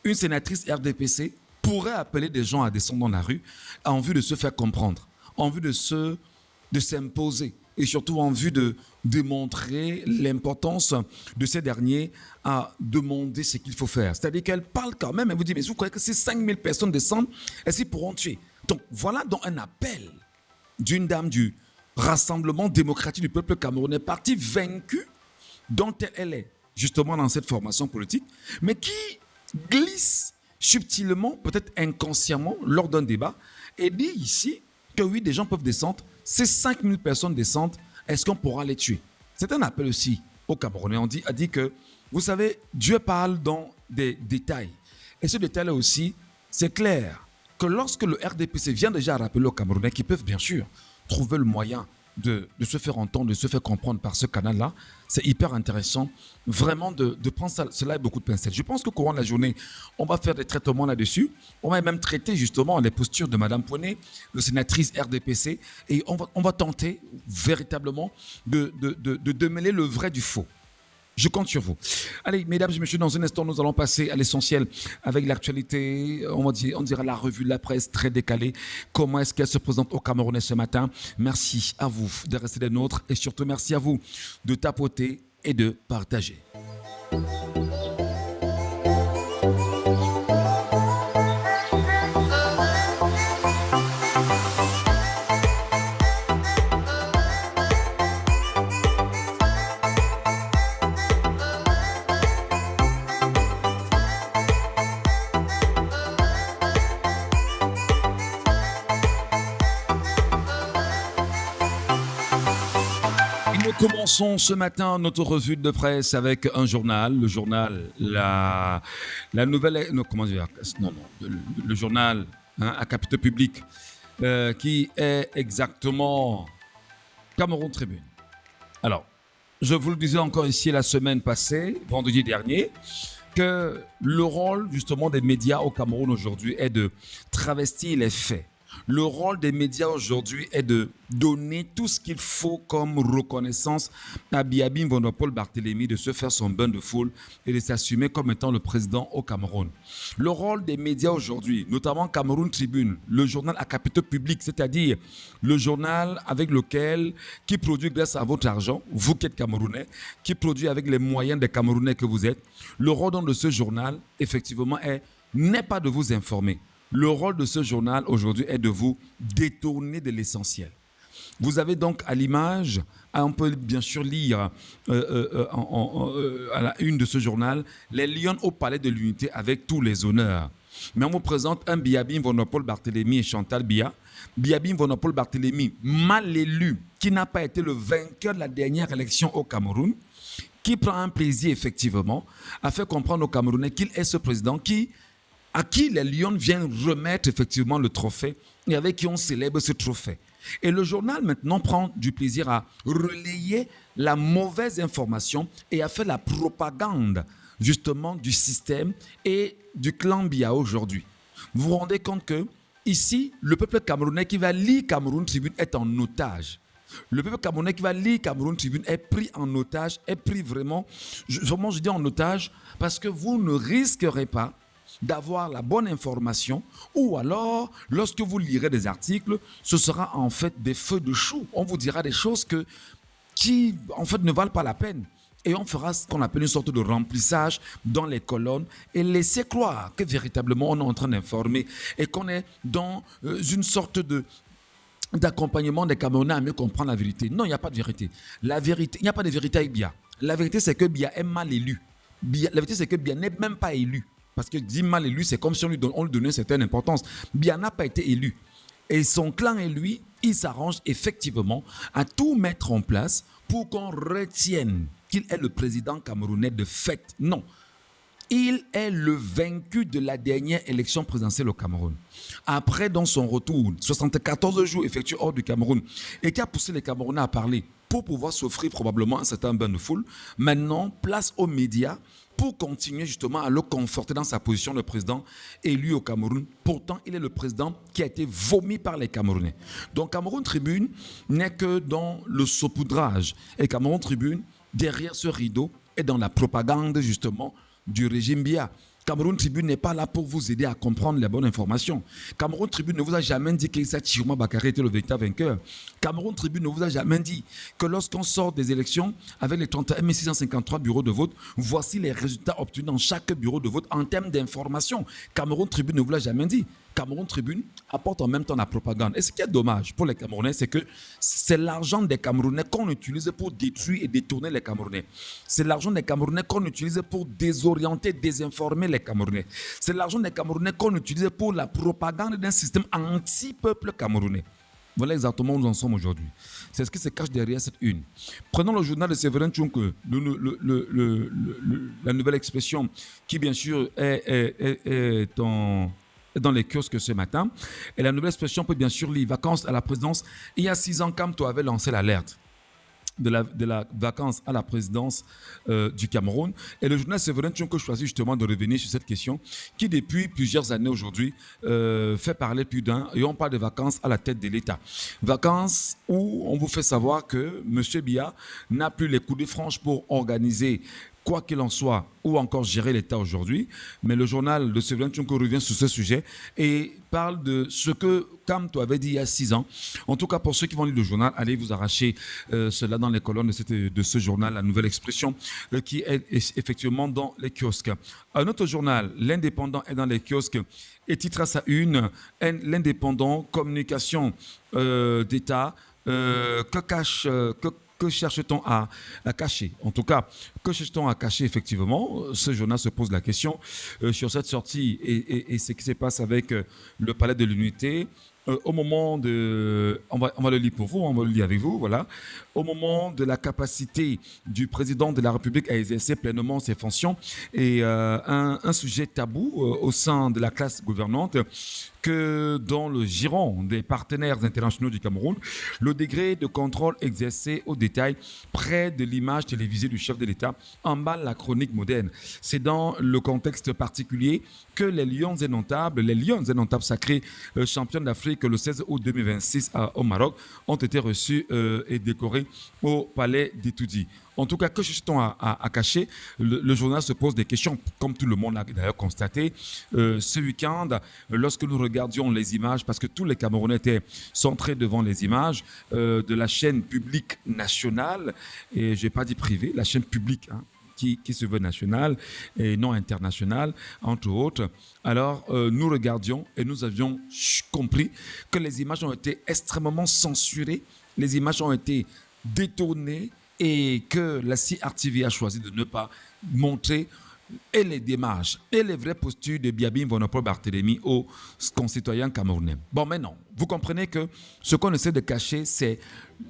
une sénatrice RDPC pourrait appeler des gens à descendre dans la rue en vue de se faire comprendre, en vue de s'imposer et surtout en vue de démontrer l'importance de ces derniers à demander ce qu'il faut faire. C'est-à-dire qu'elle parle quand même, elle vous dit, mais vous croyez que si 5000 personnes descendent, est-ce qu'ils pourront tuer? Donc voilà donc un appel d'une dame du Rassemblement démocratique du peuple camerounais, parti vaincu, dont elle est justement dans cette formation politique, mais qui glisse subtilement, peut-être inconsciemment, lors d'un débat, et dit ici que oui, des gens peuvent descendre. Si 5000 personnes descendent, est-ce qu'on pourra les tuer? C'est un appel aussi aux Camerounais. On a dit que, vous savez, Dieu parle dans des détails. Et ce détail-là aussi, c'est clair que lorsque le RDPC vient déjà rappeler aux Camerounais qu'ils peuvent bien sûr trouver le moyen de se faire entendre, de se faire comprendre par ce canal-là, c'est hyper intéressant vraiment de prendre cela avec beaucoup de pincettes. Je pense qu'au courant de la journée, on va faire des traitements là-dessus. On va même traiter justement les postures de Madame Pouné, le sénatrice RDPC, et on va tenter véritablement de démêler le vrai du faux. Je compte sur vous. Allez, mesdames et messieurs, dans un instant, nous allons passer à l'essentiel avec l'actualité. On dira la revue de la presse très décalée. Comment est-ce qu'elle se présente au Camerounais ce matin? Merci à vous de rester des nôtres et surtout merci à vous de tapoter et de partager. Commençons ce matin notre revue de presse avec un journal, le journal, la nouvelle, non, comment dire, non, le journal à capitaux public qui est exactement Cameroun Tribune. Alors, je vous le disais encore ici la semaine passée, vendredi dernier, que le rôle justement des médias au Cameroun aujourd'hui est de travestir les faits. Le rôle des médias aujourd'hui est de donner tout ce qu'il faut comme reconnaissance à Biya Mvonopol Barthélémy, de se faire son bain de foule et de s'assumer comme étant le président au Cameroun. Le rôle des médias aujourd'hui, notamment Cameroun Tribune, le journal à capitaux publics, c'est-à-dire le journal avec lequel, qui produit grâce à votre argent, vous qui êtes Camerounais, qui produit avec les moyens des Camerounais que vous êtes, le rôle de ce journal, effectivement, n'est pas de vous informer. Le rôle de ce journal aujourd'hui est de vous détourner de l'essentiel. Vous avez donc à l'image, on peut bien sûr lire à la une de ce journal, les lions au palais de l'unité avec tous les honneurs. Mais on vous présente un Biya Mvonopol Barthélémy et Chantal Biya. Biya Mvonopol Barthélémy, mal élu, qui n'a pas été le vainqueur de la dernière élection au Cameroun, qui prend un plaisir effectivement à faire comprendre aux Camerounais qu'il est ce président à qui les Lions viennent remettre effectivement le trophée et avec qui on célèbre ce trophée. Et le journal maintenant prend du plaisir à relayer la mauvaise information et à faire la propagande justement du système et du clan Biya aujourd'hui. Vous vous rendez compte que ici, le peuple camerounais qui va lire Cameroun Tribune est en otage. Le peuple camerounais qui va lire Cameroun Tribune est pris en otage, est pris vraiment, je dis en otage, parce que vous ne risquerez pas d'avoir la bonne information, ou alors, lorsque vous lirez des articles, ce sera en fait des feux de chou. On vous dira des choses que qui, en fait, ne valent pas la peine. Et on fera ce qu'on appelle une sorte de remplissage dans les colonnes et laisser croire que véritablement on est en train d'informer et qu'on est dans une sorte d'accompagnement des Camerounais à mieux comprendre la vérité. Non, il n'y a pas de vérité. La vérité, il n'y a pas de vérité avec Biya. La vérité, c'est que Biya est mal élu. La vérité, c'est que Biya n'est même pas élu. Parce que dit mal élu, c'est comme si on lui donnait une certaine importance. Biya n'a pas été élu. Et son clan et lui, ils s'arrangent effectivement à tout mettre en place pour qu'on retienne qu'il est le président camerounais de fait. Non. Il est le vaincu de la dernière élection présidentielle au Cameroun. Après, dans son retour, 74 jours effectués hors du Cameroun, et qui a poussé les Camerounais à parler pour pouvoir s'offrir probablement un certain bain de foule. Maintenant, place aux médias pour continuer justement à le conforter dans sa position de président élu au Cameroun. Pourtant, il est le président qui a été vomi par les Camerounais. Donc, Cameroun Tribune n'est que dans le saupoudrage. Et Cameroun Tribune, derrière ce rideau, est dans la propagande justement du régime Biya. Cameroun Tribune n'est pas là pour vous aider à comprendre les bonnes informations. Cameroun Tribune ne vous a jamais dit qu'Issa Chiroma Bakary était le véritable vainqueur. Cameroun Tribune ne vous a jamais dit que lorsqu'on sort des élections avec les 31 653 bureaux de vote, voici les résultats obtenus dans chaque bureau de vote en termes d'information. Cameroun Tribune ne vous l'a jamais dit. Cameroun Tribune apporte en même temps la propagande. Et ce qui est dommage pour les Camerounais, c'est que c'est l'argent des Camerounais qu'on utilise pour détruire et détourner les Camerounais. C'est l'argent des Camerounais qu'on utilise pour désorienter, désinformer les Camerounais. C'est l'argent des Camerounais qu'on utilise pour la propagande d'un système anti-peuple camerounais. Voilà exactement où nous en sommes aujourd'hui. C'est ce qui se cache derrière cette une. Prenons le journal de Séverin Tchonke, la nouvelle expression qui, bien sûr, est dans les kiosques ce matin. Et la nouvelle expression peut bien sûr lire vacances à la présidence. Il y a 6 ans, Kamto avait lancé l'alerte de la vacance à la présidence du Cameroun. Et le journal Séverin Tchonke choisit justement de revenir sur cette question qui, depuis plusieurs années aujourd'hui, fait parler plus d'un. Et on parle de vacances à la tête de l'État. Vacances où on vous fait savoir que M. Biya n'a plus les coups de franche pour organiser quoi qu'il en soit, ou encore gérer l'État aujourd'hui. Mais le journal de Séverin Tchonke revient sur ce sujet et parle de ce que Kamto avait dit il y a 6 ans. En tout cas, pour ceux qui vont lire le journal, allez vous arracher cela dans les colonnes de ce journal, la nouvelle expression, qui est effectivement dans les kiosques. Un autre journal, l'Indépendant, est dans les kiosques et titre à sa une, l'Indépendant, communication d'État, que cherche-t-on à cacher? En tout cas, que cherche-t-on à cacher effectivement? Ce journal se pose la question sur cette sortie et ce qui se passe avec le Palais de l'Unité. Au moment de... On va le lire pour vous, on va le lire avec vous, voilà. Au moment de la capacité du président de la République à exercer pleinement ses fonctions et un sujet tabou au sein de la classe gouvernante, que dans le giron des partenaires internationaux du Cameroun, le degré de contrôle exercé au détail près de l'image télévisée du chef de l'État emballe la chronique moderne. C'est dans le contexte particulier que les Lions indomptables sacrés champions d'Afrique le 16 août 2026 au Maroc, ont été reçus et décorés au Palais d'Etoudi. En tout cas, que cherche-t-on à cacher? Le journal se pose des questions, comme tout le monde l'a d'ailleurs constaté. Ce week-end, lorsque nous regardions les images, parce que tous les Camerounais étaient centrés devant les images de la chaîne publique nationale, et je n'ai pas dit privée, la chaîne publique, qui se veut nationale et non internationale, entre autres. Alors, nous regardions et nous avions compris que les images ont été extrêmement censurées, les images ont été détournées, et que la CRTV a choisi de ne pas montrer et les démarches et les vraies postures de Biabin Vonopol Barthélémy aux concitoyens camerounais. Bon, maintenant, vous comprenez que ce qu'on essaie de cacher, c'est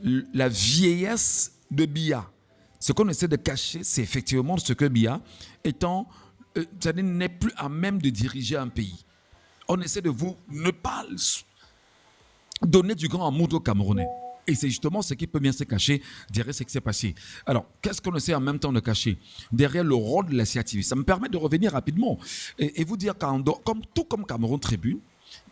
la vieillesse de Biya. Ce qu'on essaie de cacher, c'est effectivement ce que Biya, étant, n'est plus à même de diriger un pays. On essaie de vous ne pas donner du grand amour aux Camerounais. Et c'est justement ce qui peut bien se cacher derrière ce qui s'est passé. Alors, qu'est-ce qu'on essaie en même temps de cacher derrière le rôle de la CRTV? Ça me permet de revenir rapidement et vous dire tout comme Cameroun Tribune,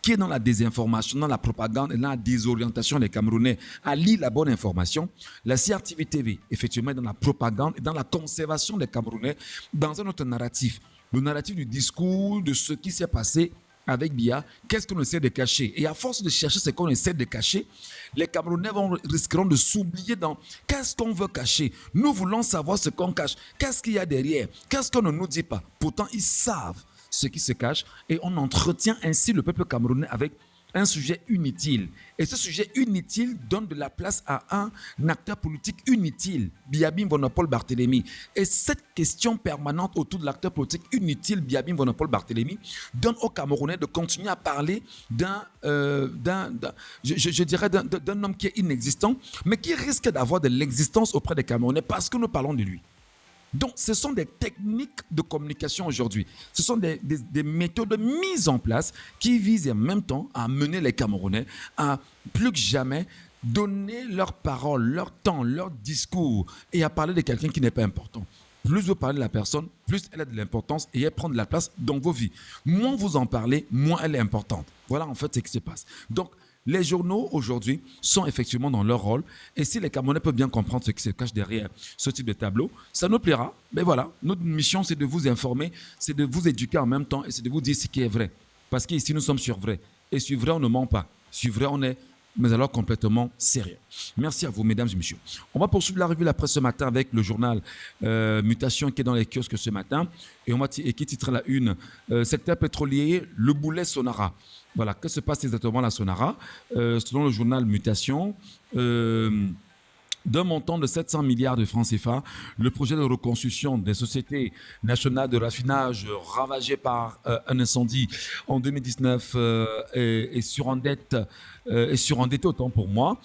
qui est dans la désinformation, dans la propagande et dans la désorientation des Camerounais à lire la bonne information, la CRTV TV, effectivement, est dans la propagande et dans la conservation des Camerounais dans un autre narratif. Le narratif du discours, de ce qui s'est passé avec Biya, qu'est-ce qu'on essaie de cacher? Et à force de chercher ce qu'on essaie de cacher, les Camerounais risqueront de s'oublier dans qu'est-ce qu'on veut cacher. Nous voulons savoir ce qu'on cache. Qu'est-ce qu'il y a derrière? Qu'est-ce qu'on ne nous dit pas? Pourtant, ils savent ce qui se cache et on entretient ainsi le peuple camerounais avec un sujet inutile. Et ce sujet inutile donne de la place à un acteur politique inutile, Biabim Vonopole Barthélémy. Et cette question permanente autour de l'acteur politique inutile, Biabim Vonopole Barthélémy, donne aux Camerounais de continuer à parler d'un homme qui est inexistant, mais qui risque d'avoir de l'existence auprès des Camerounais parce que nous parlons de lui. Donc, ce sont des techniques de communication aujourd'hui. Ce sont des méthodes mises en place qui visent en même temps à amener les Camerounais à plus que jamais donner leur parole, leur temps, leur discours et à parler de quelqu'un qui n'est pas important. Plus vous parlez de la personne, plus elle a de l'importance et elle prend de la place dans vos vies. Moins vous en parlez, moins elle est importante. Voilà en fait ce qui se passe. Donc, les journaux aujourd'hui sont effectivement dans leur rôle et si les Camerounais peuvent bien comprendre ce qui se cache derrière ce type de tableau, ça nous plaira. Mais voilà, notre mission c'est de vous informer, c'est de vous éduquer en même temps et c'est de vous dire ce qui est vrai. Parce qu'ici nous sommes sur vrai. Et sur vrai on ne ment pas. Sur vrai on est, mais alors complètement sérieux. Merci à vous mesdames et messieurs. On va poursuivre la revue de la presse ce matin avec le journal Mutation qui est dans les kiosques ce matin et qui titre la une secteur pétrolier, le boulet Sonara. Voilà, que se passe exactement à la Sonara? Selon le journal Mutation, d'un montant de 700 milliards de francs CFA, le projet de reconstruction des sociétés nationales de raffinage ravagées par un incendie en 2019 est surendetté autant pour moi,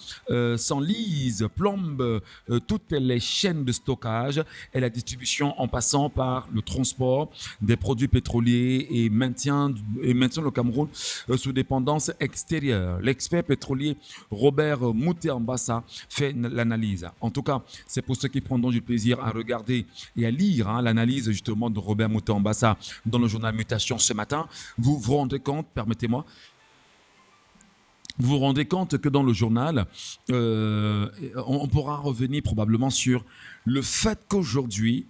s'enlise, plombe toutes les chaînes de stockage et la distribution en passant par le transport des produits pétroliers et maintient le Cameroun sous dépendance extérieure. L'expert pétrolier Robert Mouté-Ambassa fait l'analyse. En tout cas, c'est pour ceux qui prendront du plaisir à regarder et à lire l'analyse justement de Robert Mouté-Ambassa dans le journal Mutation ce matin. Vous vous rendez compte, permettez-moi, vous vous rendez compte que dans le journal, on pourra revenir probablement sur le fait qu'aujourd'hui,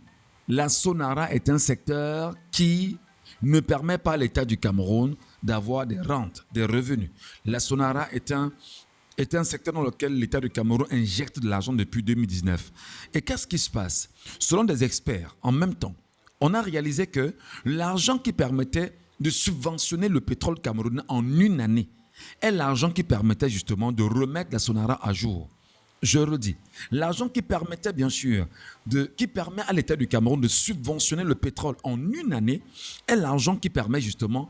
la Sonara est un secteur qui ne permet pas à l'État du Cameroun d'avoir des rentes, des revenus. La Sonara est un secteur dans lequel l'État du Cameroun injecte de l'argent depuis 2019. Et qu'est-ce qui se passe? Selon des experts, en même temps, on a réalisé que l'argent qui permettait de subventionner le pétrole camerounais en une année est l'argent qui permettait justement de remettre la Sonara à jour. Je redis, l'argent qui permettait bien sûr, qui permet à l'État du Cameroun de subventionner le pétrole en une année est l'argent qui permet justement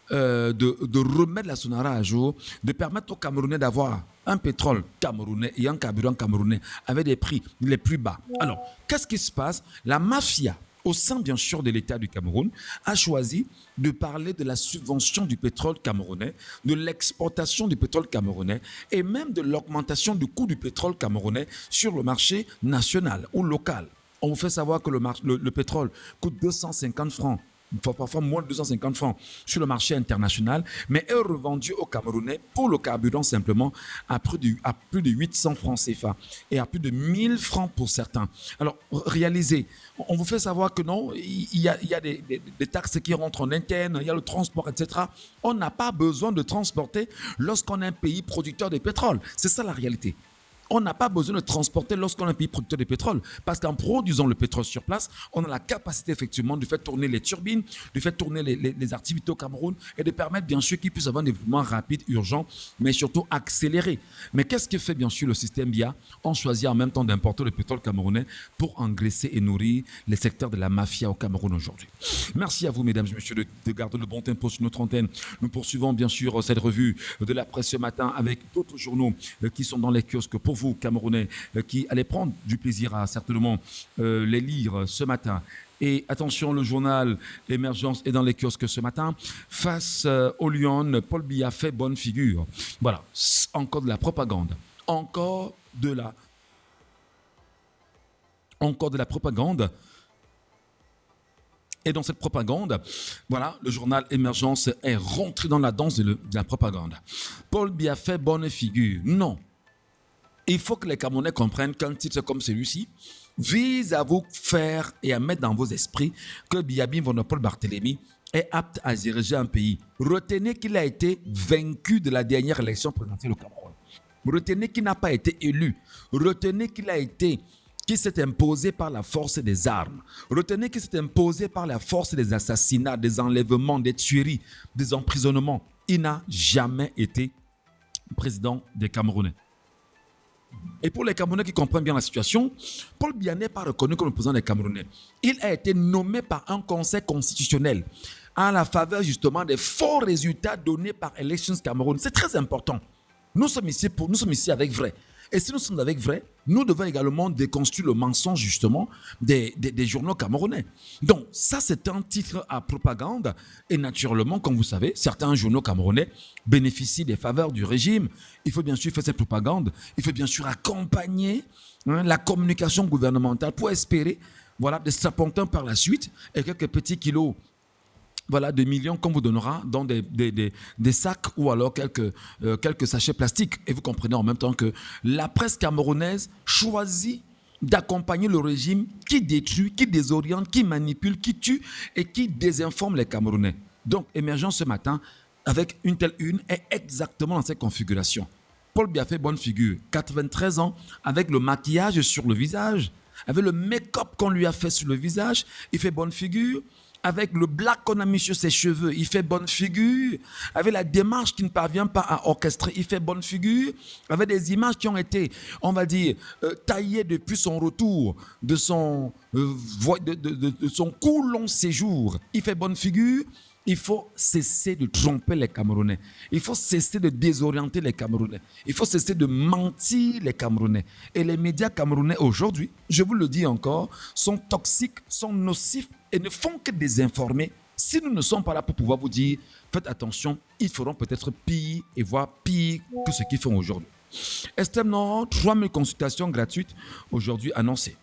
de remettre la Sonara à jour, de permettre aux Camerounais d'avoir un pétrole camerounais et un carburant camerounais avec des prix les plus bas. Alors, qu'est-ce qui se passe? La mafia, au sein bien sûr de l'État du Cameroun, a choisi de parler de la subvention du pétrole camerounais, de l'exportation du pétrole camerounais et même de l'augmentation du coût du pétrole camerounais sur le marché national ou local. On vous fait savoir que le pétrole coûte 250 francs. Parfois moins de 250 francs sur le marché international, mais est revendu aux Camerounais pour le carburant simplement à plus de 800 francs CFA et à plus de 1000 francs pour certains. Alors, réalisez, on vous fait savoir que non, il y a des taxes qui rentrent en interne, il y a le transport, etc. On n'a pas besoin de transporter lorsqu'on est un pays producteur de pétrole. C'est ça la réalité. On n'a pas besoin de transporter lorsqu'on est un pays producteur de pétrole. Parce qu'en produisant le pétrole sur place, on a la capacité effectivement de faire tourner les turbines, de faire tourner les activités au Cameroun et de permettre bien sûr qu'ils puissent avoir un développement rapide, urgent, mais surtout accéléré. Mais qu'est-ce que fait bien sûr le système BIA? On choisit en même temps d'importer le pétrole camerounais pour engraisser et nourrir les secteurs de la mafia au Cameroun aujourd'hui. Merci à vous mesdames et messieurs de garder le bon tempo sur notre antenne. Nous poursuivons bien sûr cette revue de la presse ce matin avec d'autres journaux qui sont dans les kiosques pour vous, Camerounais, qui allez prendre du plaisir à certainement les lire ce matin. Et attention, le journal Émergence est dans les kiosques ce matin. Face au Lyon, Paul Biya fait bonne figure. Voilà, encore de la propagande. Encore de la propagande. Et dans cette propagande, voilà, le journal Émergence est rentré dans la danse de la propagande. Paul Biya fait bonne figure. Non. Il faut que les Camerounais comprennent qu'un titre comme celui-ci vise à vous faire et à mettre dans vos esprits que Biabim Vonopole Barthélémy est apte à diriger un pays. Retenez qu'il a été vaincu de la dernière élection présidentielle au Cameroun. Retenez qu'il n'a pas été élu. Retenez qu'il s'est imposé par la force des armes. Retenez qu'il s'est imposé par la force des assassinats, des enlèvements, des tueries, des emprisonnements. Il n'a jamais été président des Camerounais. Et pour les Camerounais qui comprennent bien la situation, Paul Biya n'est pas reconnu comme le président des Camerounais. Il a été nommé par un conseil constitutionnel à la faveur justement des faux résultats donnés par Elections Cameroun. C'est très important. Nous sommes ici avec vrai. Et si nous sommes avec vrai, nous devons également déconstruire le mensonge justement des journaux camerounais. Donc ça, c'est un titre à propagande. Et naturellement, comme vous savez, certains journaux camerounais bénéficient des faveurs du régime. Il faut bien sûr faire cette propagande. Il faut bien sûr accompagner la communication gouvernementale pour espérer des strapontins par la suite et quelques petits kilos de millions qu'on vous donnera dans des sacs ou alors quelques sachets plastiques. Et vous comprenez en même temps que la presse camerounaise choisit d'accompagner le régime qui détruit, qui désoriente, qui manipule, qui tue et qui désinforme les Camerounais. Donc, Émergence ce matin, avec une telle une, est exactement dans cette configuration. Paul Biya fait bonne figure. 93 ans, avec le maquillage sur le visage, avec le make-up qu'on lui a fait sur le visage, il fait bonne figure. Avec le black qu'on a mis sur ses cheveux, il fait bonne figure. Avec la démarche qui ne parvient pas à orchestrer, il fait bonne figure. Avec des images qui ont été, on va dire, taillées depuis son retour, de son court long séjour, il fait bonne figure. Il faut cesser de tromper les Camerounais. Il faut cesser de désorienter les Camerounais. Il faut cesser de mentir les Camerounais. Et les médias camerounais aujourd'hui, je vous le dis encore, sont toxiques, sont nocifs et ne font que désinformer. Si nous ne sommes pas là pour pouvoir vous dire, faites attention, ils feront peut-être pire et voire pire que ce qu'ils font aujourd'hui. Extrême Nord, 3000 consultations gratuites aujourd'hui annoncées.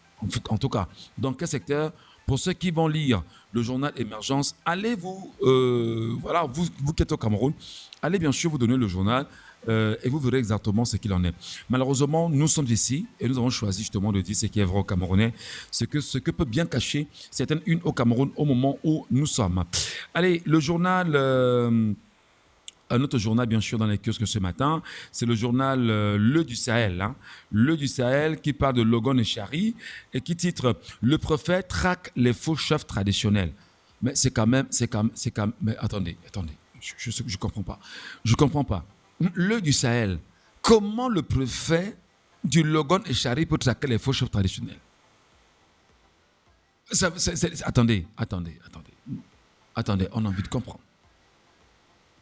En tout cas, dans quel secteur? Pour ceux qui vont lire le journal Émergence, allez vous qui êtes au Cameroun, allez bien sûr vous donner le journal et vous verrez exactement ce qu'il en est. Malheureusement, nous sommes ici et nous avons choisi justement de dire ce qui est vrai au Camerounais, ce que peut bien cacher certaines unes au Cameroun au moment où nous sommes. Allez, le journal... Un autre journal, bien sûr, dans les kiosques ce matin, c'est le journal Le du Sahel. Le du Sahel qui parle de Logon et Chari et qui titre « Le prophète traque les faux chefs traditionnels ». Mais mais attendez, je comprends pas. Je comprends pas. Le du Sahel, comment le prophète du Logon et Chari peut traquer les faux chefs traditionnels? Attendez, on a envie de comprendre.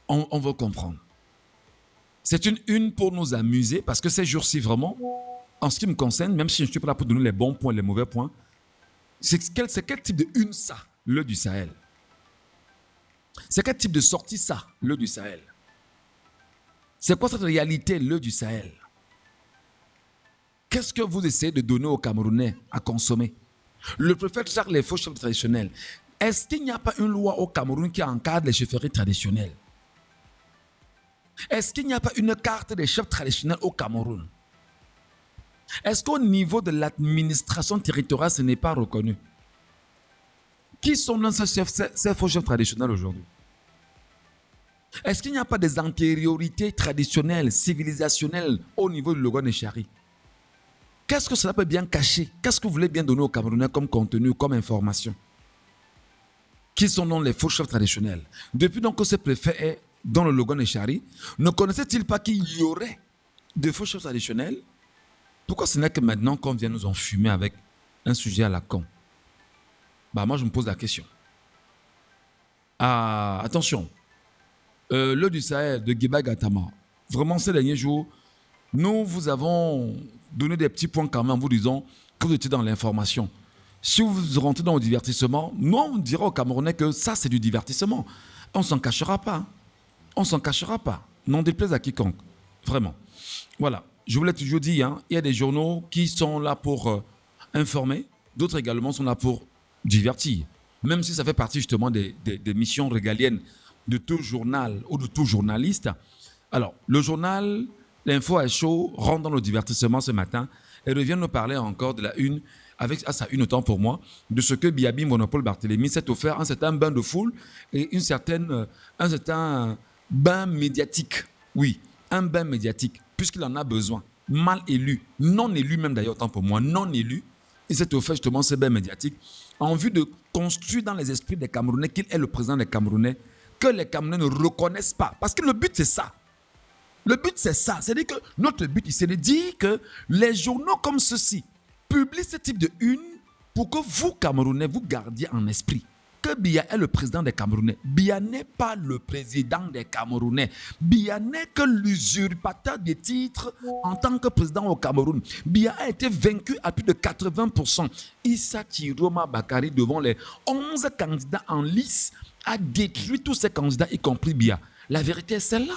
On va comprendre. C'est une pour nous amuser, parce que ces jours-ci, vraiment, en ce qui me concerne, même si je ne suis pas là pour donner les bons points et les mauvais points, c'est quel type de une ça, le du Sahel? C'est quel type de sortie ça, le du Sahel? C'est quoi cette réalité, le du Sahel? Qu'est-ce que vous essayez de donner aux Camerounais à consommer? Le prophète traque les faux chefs traditionnels. Est-ce qu'il n'y a pas une loi au Cameroun qui encadre les chefferies traditionnelles? Est-ce qu'il n'y a pas une carte des chefs traditionnels au Cameroun? Est-ce qu'au niveau de l'administration territoriale, ce n'est pas reconnu? Qui sont dans ces faux chefs traditionnels aujourd'hui? Est-ce qu'il n'y a pas des antériorités traditionnelles, civilisationnelles au niveau de Logon et Chari? Qu'est-ce que cela peut bien cacher? Qu'est-ce que vous voulez bien donner aux Camerounais comme contenu, comme information? Qui sont dans les faux chefs traditionnels? Depuis donc que ce préfet est dans le Logon et Chari, ne connaissait-il pas qu'il y aurait de faux chefs traditionnels? Pourquoi ce n'est que maintenant qu'on vient nous enfumer avec un sujet à la con? Moi, je me pose la question. Attention, le du Sahel de Guiba Gatama, vraiment ces derniers jours, nous vous avons donné des petits points quand même en vous disant que vous étiez dans l'information. Si vous rentrez dans le divertissement, nous on dira aux Camerounais que ça c'est du divertissement. On ne s'en cachera pas. On ne s'en cachera pas. N'en déplaise à quiconque. Vraiment. Voilà. Je vous l'ai toujours dit, il y a des journaux qui sont là pour informer. D'autres également sont là pour divertir. Même si ça fait partie justement des missions régaliennes de tout journal ou de tout journaliste. Alors, le journal, l'info est chaud, rentre dans le divertissement ce matin et revient nous parler encore de la une avec ça une temps pour moi, de ce que Biabi Monopole Barthélémy s'est offert un certain bain de foule et un certain bain médiatique. Oui, un bain médiatique, puisqu'il en a besoin. Mal élu, non élu même d'ailleurs, autant pour moi, non élu, il s'est offert justement ce bain médiatique en vue de construire dans les esprits des Camerounais qu'il est le président des Camerounais, que les Camerounais ne reconnaissent pas. Parce que le but, c'est ça. Le but, c'est ça. C'est-à-dire que notre but, c'est de dire que les journaux comme ceux-ci publient ce type de une pour que vous, Camerounais, vous gardiez en esprit que Biya est le président des Camerounais. Biya n'est pas le président des Camerounais. Biya n'est que l'usurpateur des titres en tant que président au Cameroun. Biya a été vaincu à plus de 80%. Issa Chiroma Bakari, devant les 11 candidats en lice, a détruit tous ces candidats, y compris Biya. La vérité est celle-là.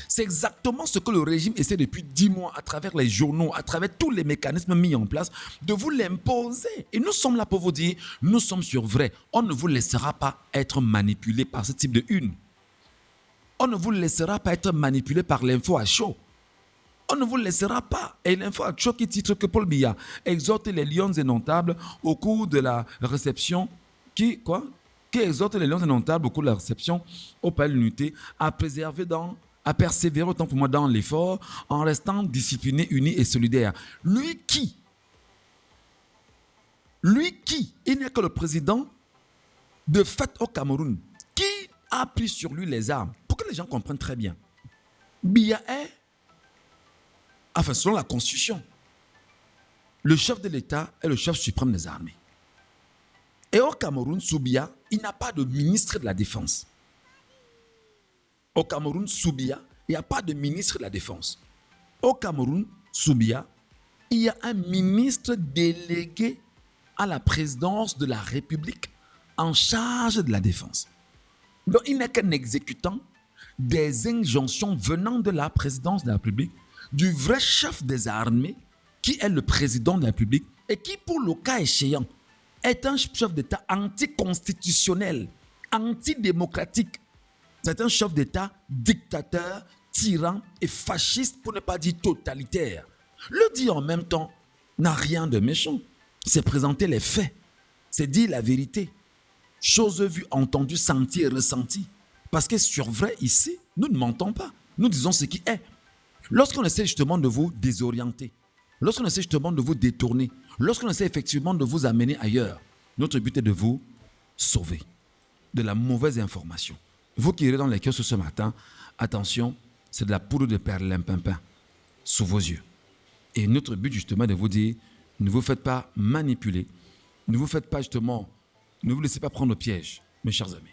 C'est exactement ce que le régime essaie depuis 10 mois à travers les journaux, à travers tous les mécanismes mis en place, de vous l'imposer. Et nous sommes là pour vous dire, nous sommes sur vrai. On ne vous laissera pas être manipulé par ce type de une. On ne vous laissera pas être manipulé par l'info à chaud. On ne vous laissera pas. Et l'info à chaud qui titre que Paul Biya exhorte les lions indomptables au cours de la réception, qui exhorte les lions indomptables au cours de la réception au Palais de l'Unité à persévérer autant pour moi dans l'effort en restant discipliné, uni et solidaire. Lui qui, il n'est que le président de fait au Cameroun, qui a pris sur lui les armes, pour que les gens comprennent très bien. Biya est, selon la Constitution, le chef de l'État est le chef suprême des armées. Et au Cameroun, sous Biya, il n'a pas de ministre de la Défense. Au Cameroun, sous Biya, il n'y a pas de ministre de la Défense. Au Cameroun, sous Biya, il y a un ministre délégué à la présidence de la République en charge de la Défense. Donc, il n'est qu'un exécutant des injonctions venant de la présidence de la République, du vrai chef des armées, qui est le président de la République, et qui, pour le cas échéant, est un chef d'État anticonstitutionnel, antidémocratique. C'est un chef d'État dictateur, tyran et fasciste, pour ne pas dire totalitaire. Le dire en même temps n'a rien de méchant. C'est présenter les faits. C'est dire la vérité. Chose vue, entendue, sentie et ressentie. Parce que sur vrai, ici, nous ne mentons pas. Nous disons ce qui est. Lorsqu'on essaie justement de vous désorienter, lorsqu'on essaie justement de vous détourner, lorsqu'on essaie effectivement de vous amener ailleurs, notre but est de vous sauver de la mauvaise information. Vous qui irez dans les kiosques ce matin, attention, c'est de la poudre de perlimpinpin sous vos yeux. Et notre but justement est de vous dire, ne vous faites pas manipuler, ne vous faites pas justement, ne vous laissez pas prendre au piège, mes chers amis.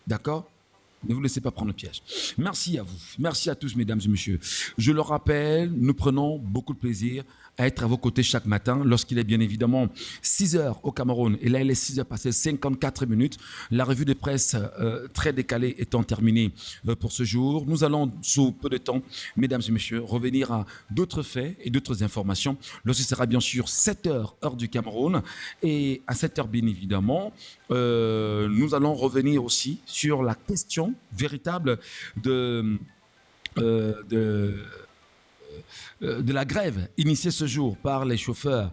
D'accord ? Ne vous laissez pas prendre le piège. Merci à vous. Merci à tous, mesdames et messieurs. Je le rappelle, nous prenons beaucoup de plaisir à être à vos côtés chaque matin lorsqu'il est bien évidemment 6 heures au Cameroun. Et là, il est 6 heures passées 54 minutes. La revue de presse très décalée étant terminée pour ce jour. Nous allons, sous peu de temps, mesdames et messieurs, revenir à d'autres faits et d'autres informations. Lorsqu'il sera bien sûr 7 heures, heure du Cameroun. Et à 7 heures, bien évidemment, nous allons revenir aussi sur la question véritable de la grève initiée ce jour par les chauffeurs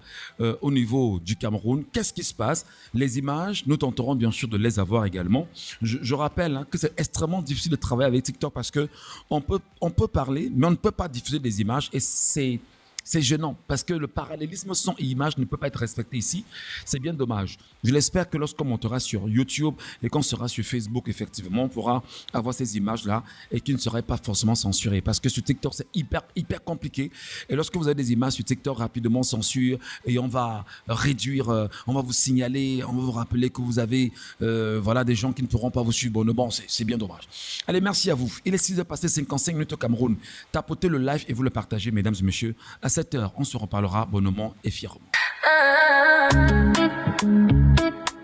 au niveau du Cameroun. Qu'est-ce qui se passe? Les images, nous tenterons bien sûr de les avoir également. Je rappelle que c'est extrêmement difficile de travailler avec TikTok parce qu'on peut parler, mais on ne peut pas diffuser des images et c'est gênant parce que le parallélisme son et image ne peut pas être respecté ici. C'est bien dommage. Je l'espère que lorsqu'on montera sur YouTube et qu'on sera sur Facebook, effectivement, on pourra avoir ces images-là et qui ne seraient pas forcément censurées. Parce que sur TikTok, c'est hyper compliqué. Et lorsque vous avez des images sur TikTok, rapidement on censure et on va réduire, on va vous signaler, on va vous rappeler que vous avez des gens qui ne pourront pas vous suivre. Bon, c'est bien dommage. Allez, merci à vous. Il est 6h passé 55 minutes au Cameroun. Tapotez le live et vous le partagez, mesdames et messieurs. À 7 heures, on se reparlera bonnement et fièrement.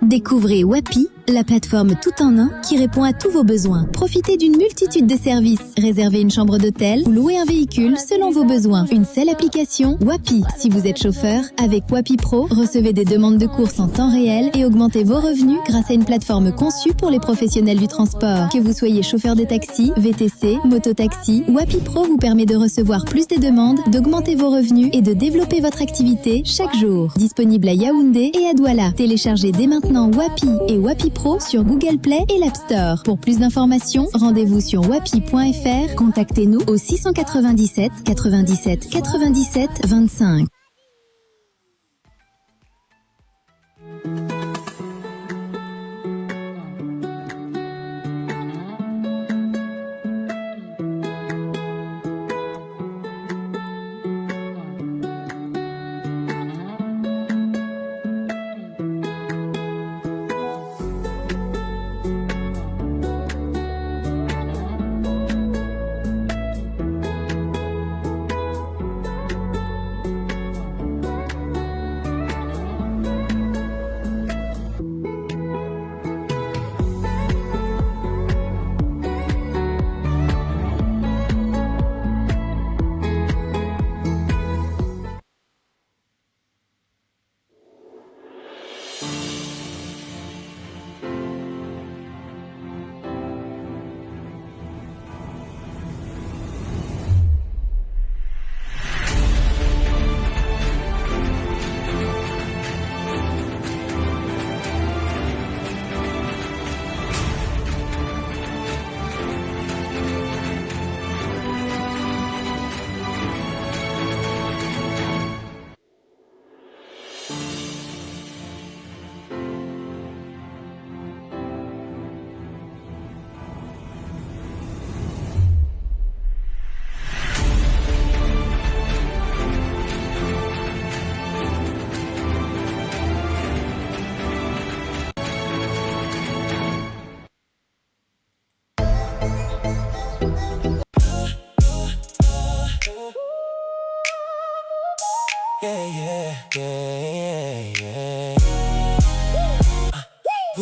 Découvrez Wapi, la plateforme tout en un qui répond à tous vos besoins. Profitez d'une multitude de services. Réservez une chambre d'hôtel ou louez un véhicule selon vos besoins. Une seule application, Wapi. Si vous êtes chauffeur, avec Wapi Pro, recevez des demandes de courses en temps réel et augmentez vos revenus grâce à une plateforme conçue pour les professionnels du transport. Que vous soyez chauffeur de taxi, VTC, mototaxi, Wapi Pro vous permet de recevoir plus de demandes, d'augmenter vos revenus et de développer votre activité chaque jour. Disponible à Yaoundé et à Douala. Téléchargez dès maintenant Wapi et Wapi Pro sur Google Play et l'App Store. Pour plus d'informations, rendez-vous sur wapi.fr. Contactez-nous au 697 97 97 25.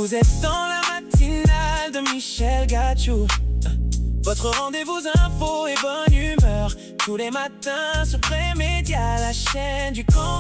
Vous êtes dans la matinale de Michel Gachou. Votre rendez-vous info et bonne humeur. Tous les matins sur Prémédia, la chaîne du continent.